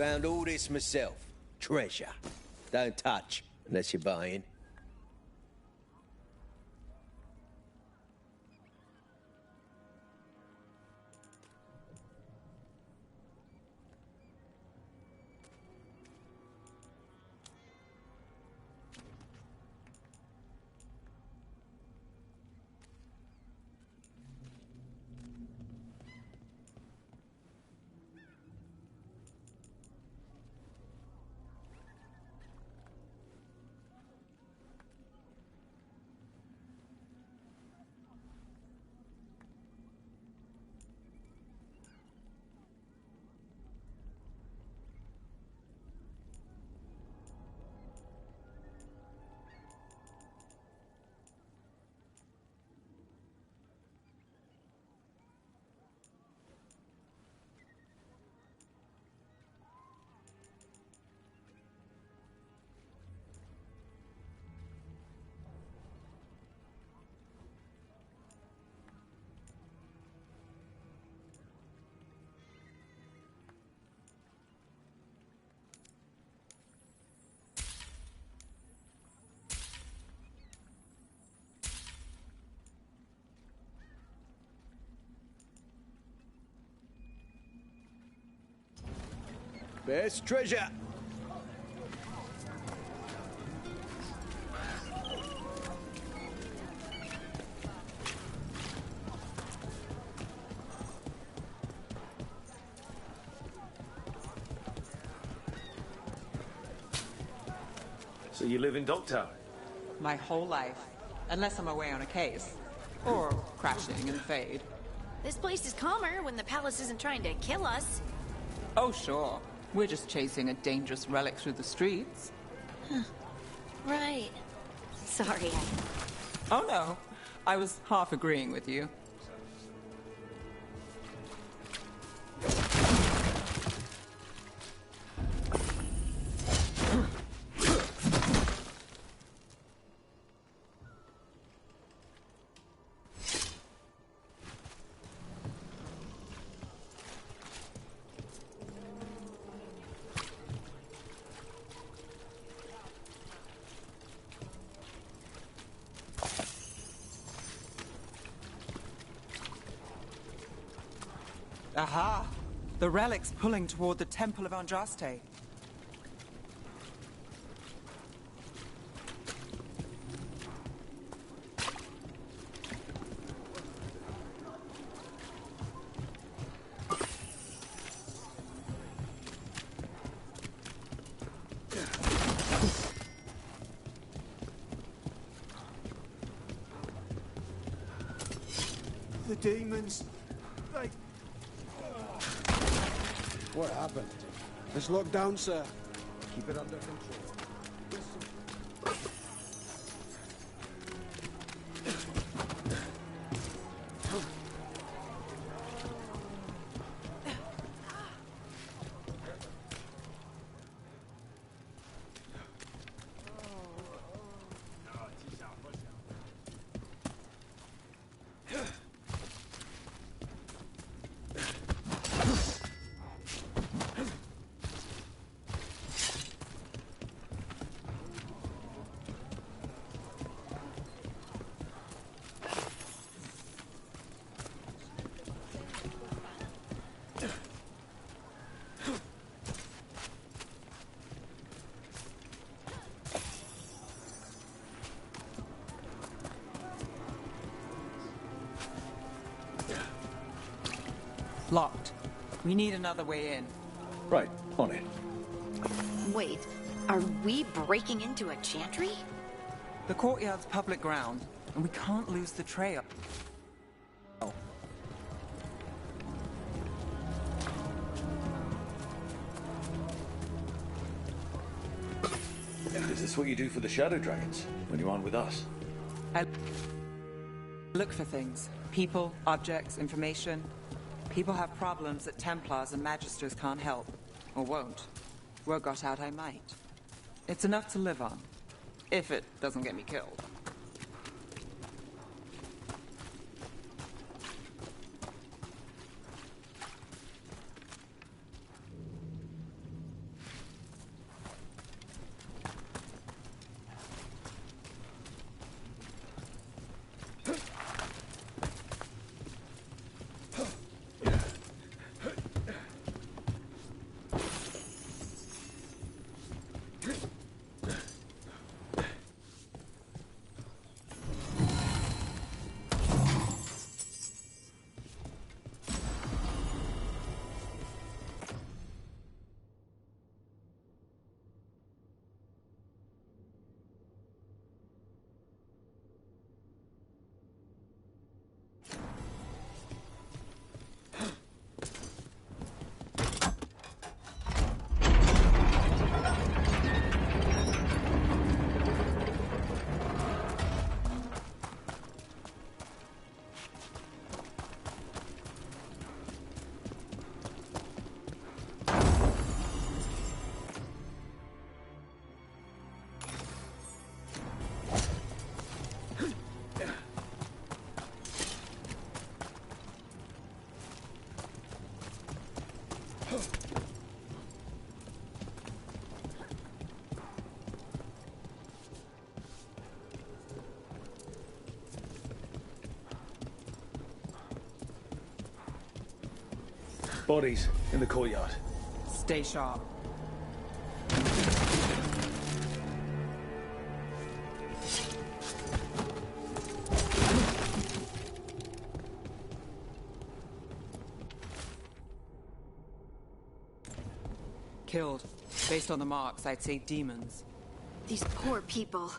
Found all this myself. Treasure. Don't touch, unless you're buying. Best treasure! So you live in Docktown? My whole life. Unless I'm away on a case. Or crashing in the Fade. This place is calmer when the palace isn't trying to kill us. Oh, sure. We're just chasing a dangerous relic through the streets. Right. Sorry, Oh, no. I was half agreeing with you. Aha! The relic's pulling toward the Temple of Andraste. The demons, they... What happened? It's locked down, sir. Keep it under control. Locked. We need another way in. Right, on it. Wait, are we breaking into a chantry? The courtyard's public ground, and we can't lose the trail. Is this what you do for the Shadow Dragons when you aren't with us? I look for things. People, objects, information. People have problems that Templars and Magisters can't help. Or won't. Word got out I might. It's enough to live on. If it doesn't get me killed. Bodies in the courtyard. Stay sharp. Killed. Based on the marks, I'd say demons. These poor people.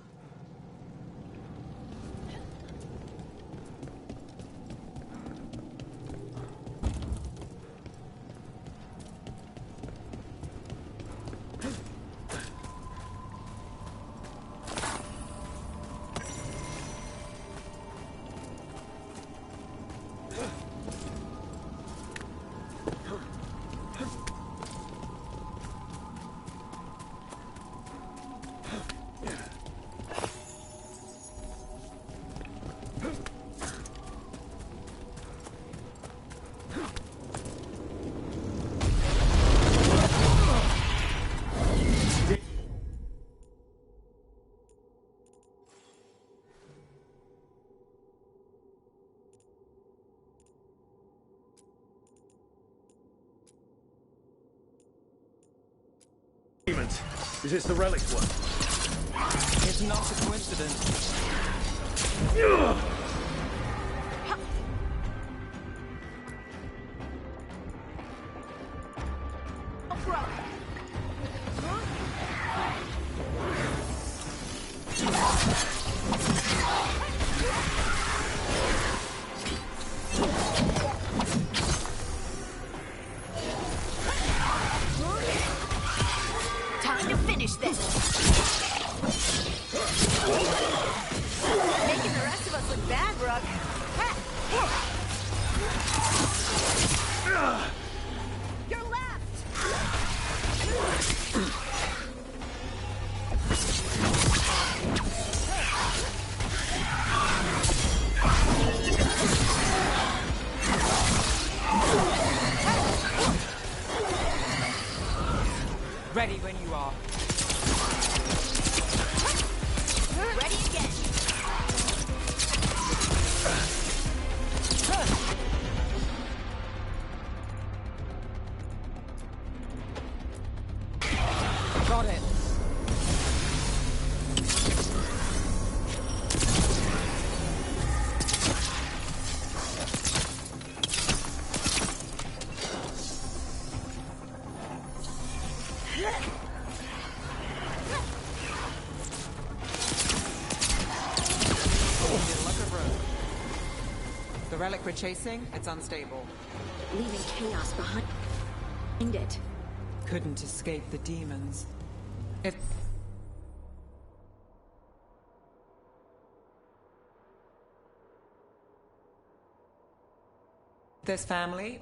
Is this the relic one? It's not a coincidence. Time to finish this. Making the rest of us look bad, Rook. Your left. Ready when you are. Ready again. Got it. The relic we're chasing, it's unstable. Leaving chaos behind it. Couldn't escape the demons. If there's family,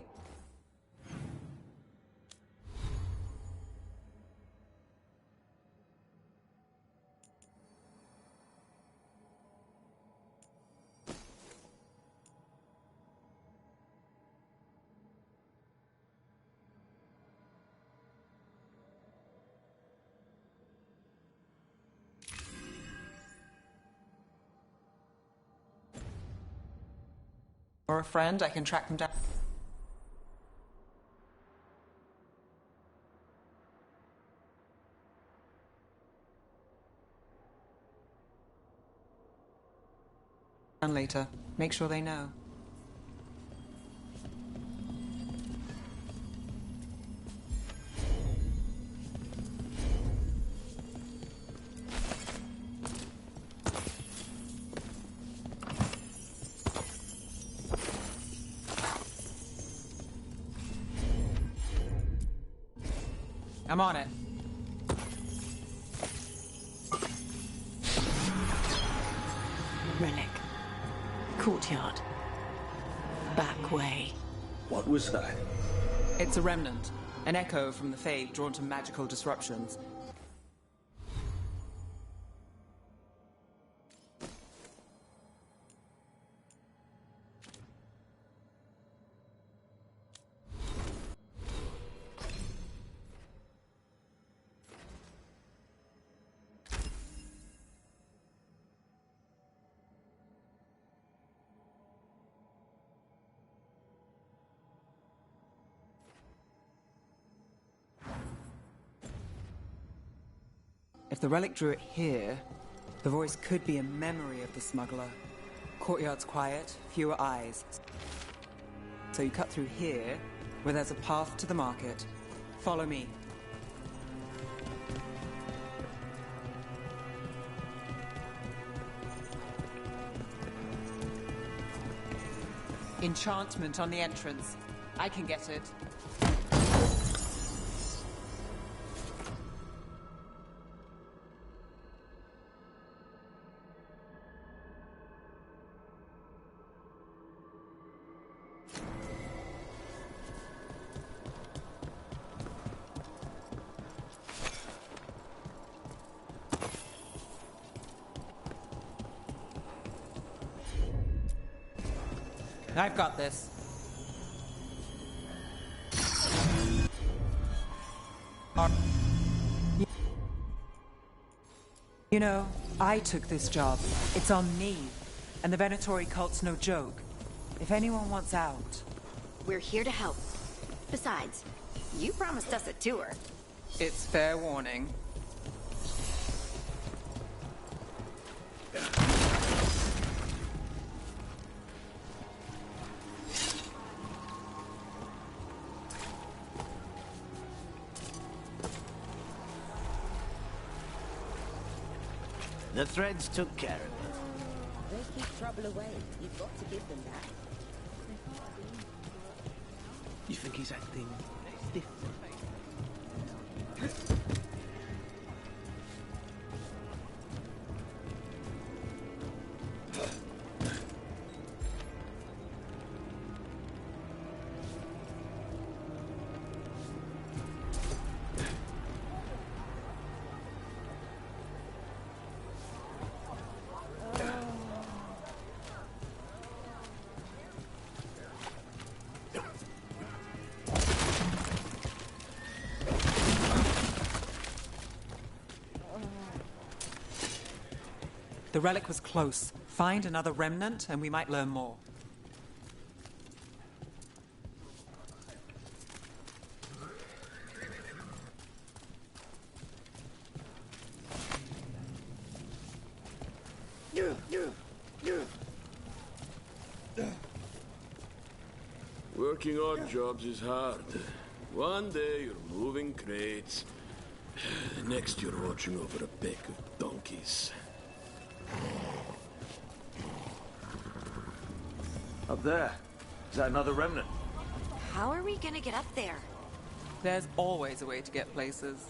or a friend, I can track them down. And later, make sure they know. I'm on it. Relic. Courtyard. Back way. What was that? It's a remnant. An echo from the Fade drawn to magical disruptions. If the relic drew it here, the voice could be a memory of the smuggler. Courtyard's quiet, fewer eyes. So you cut through here, where there's a path to the market. Follow me. Enchantment on the entrance. I can get it. I've got this. You know, I took this job. It's on me. And the Venatori cult's no joke. If anyone wants out... We're here to help. Besides, you promised us a tour. It's fair warning. The threads took care of it. They keep trouble away. You've got to give them that. You think he's acting different? The relic was close. Find another remnant and we might learn more. Working odd jobs is hard. One day you're moving crates. The next you're watching over a pack of donkeys. Up there. Is that another remnant? How are we gonna get up there? There's always a way to get places.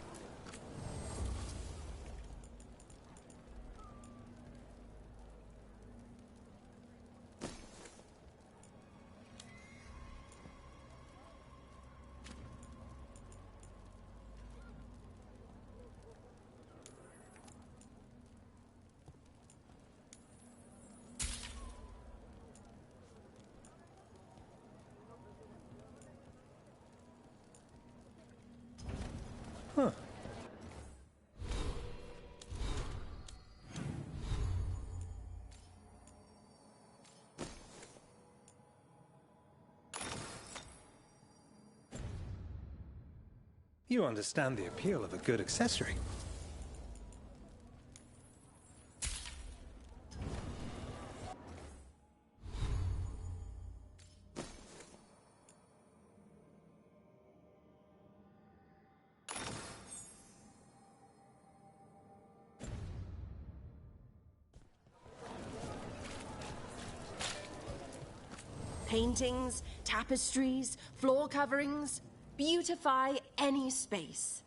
Huh. You understand the appeal of a good accessory. Paintings, tapestries, floor coverings. Beautify any space.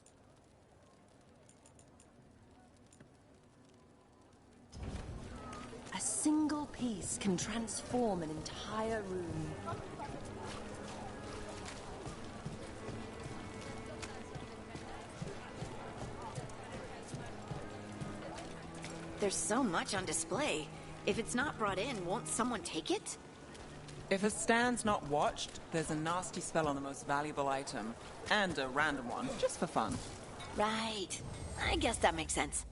A single piece can transform an entire room. There's so much on display. If it's not brought in, won't someone take it? If a stand's not watched, there's a nasty spell on the most valuable item. And a random one, just for fun. Right. I guess that makes sense.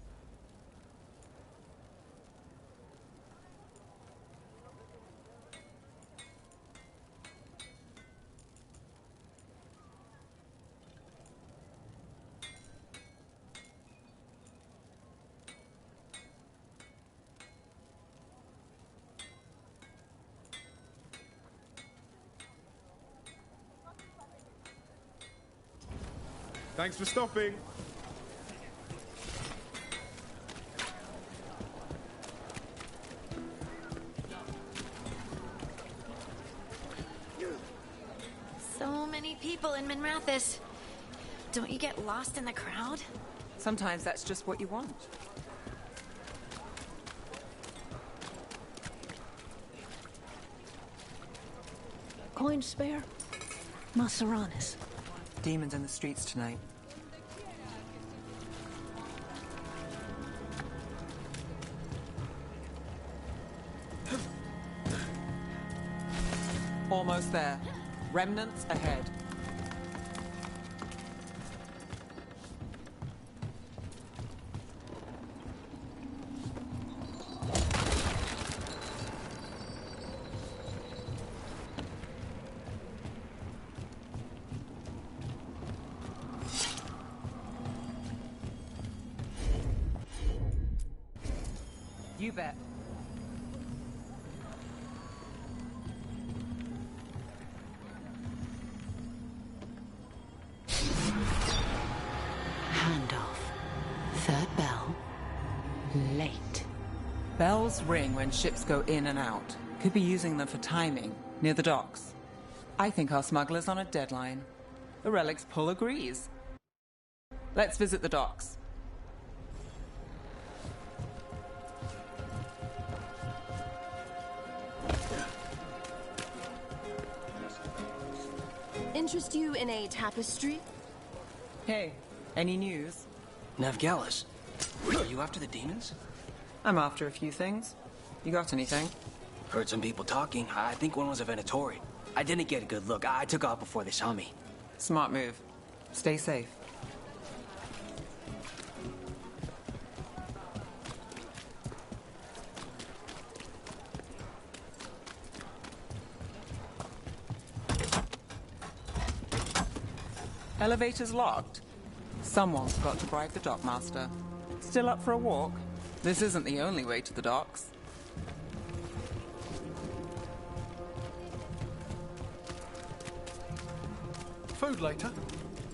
Thanks for stopping. So many people in Minrathis. Don't you get lost in the crowd? Sometimes that's just what you want. Coin spare? Maseranis. Demons in the streets tonight. Almost there. Remnants ahead. You bet. Handoff. Third bell. late. Bells ring when ships go in and out. Could be using them for timing, near the docks. I think our smuggler's on a deadline. The relics pull agrees. Let's visit the docks. Interest you in a tapestry? Hey, any news? Navgalis, are you after the demons? I'm after a few things. You got anything? Heard some people talking. I think one was a Venatori. I didn't get a good look. I took off before they saw me. Smart move. Stay safe. Elevator's locked. Someone's got to bribe the dockmaster. Still up for a walk? This isn't the only way to the docks. Food later?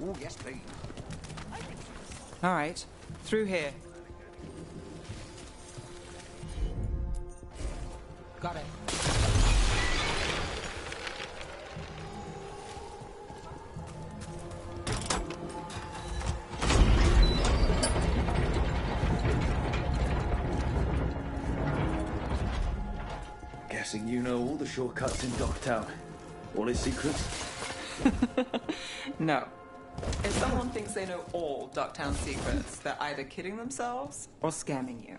Oh, yes, please. All right, through here. Got it. Guessing you know all the shortcuts in Docktown. All his secrets? No. If someone thinks they know all Docktown secrets, they're either kidding themselves or scamming you.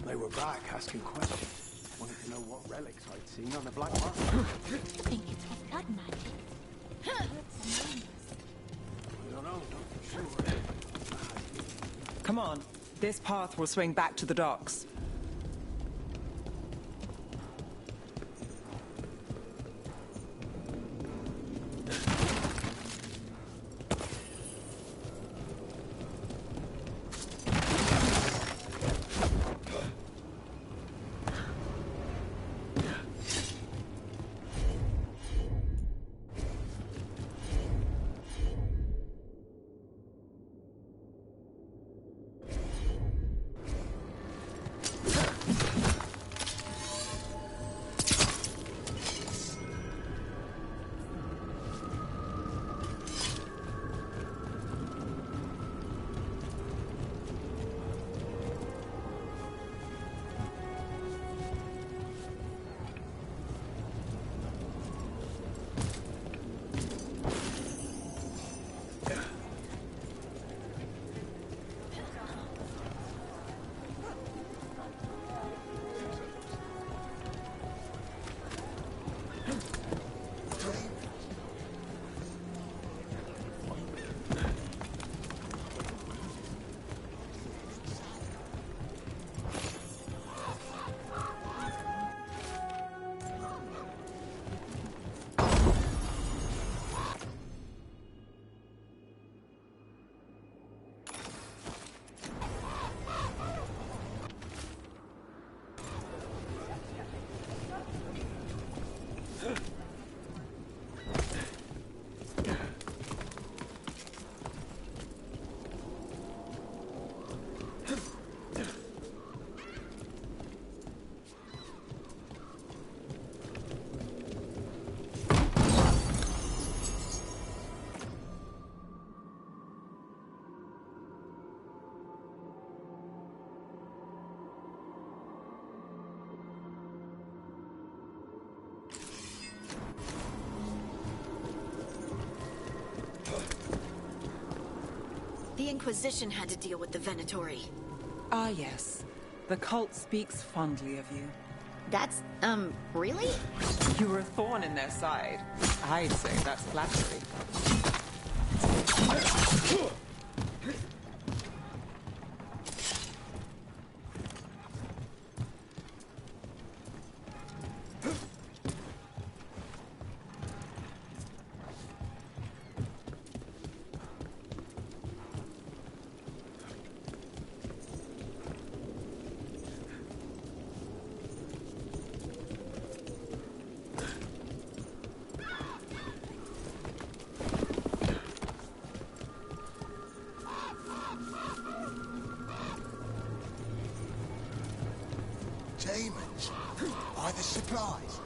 They were back asking questions. Wanted to know what relics I'd seen on the black market. Think it's for blood magic. I don't know, not sure. Come on. This path will swing back to the docks. The Inquisition had to deal with the Venatori. Ah, yes. The cult speaks fondly of you. That's, really? You were a thorn in their side. I'd say that's flattery. Demons? By the supplies?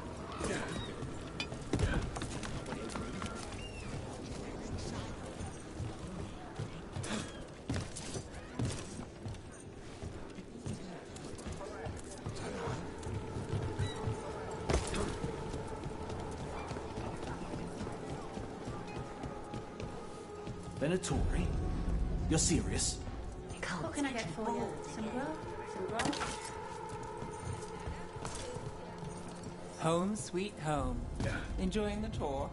Venatori? You're serious? What can I get for you? Some grub? Some grub? Home sweet home. Enjoying the tour?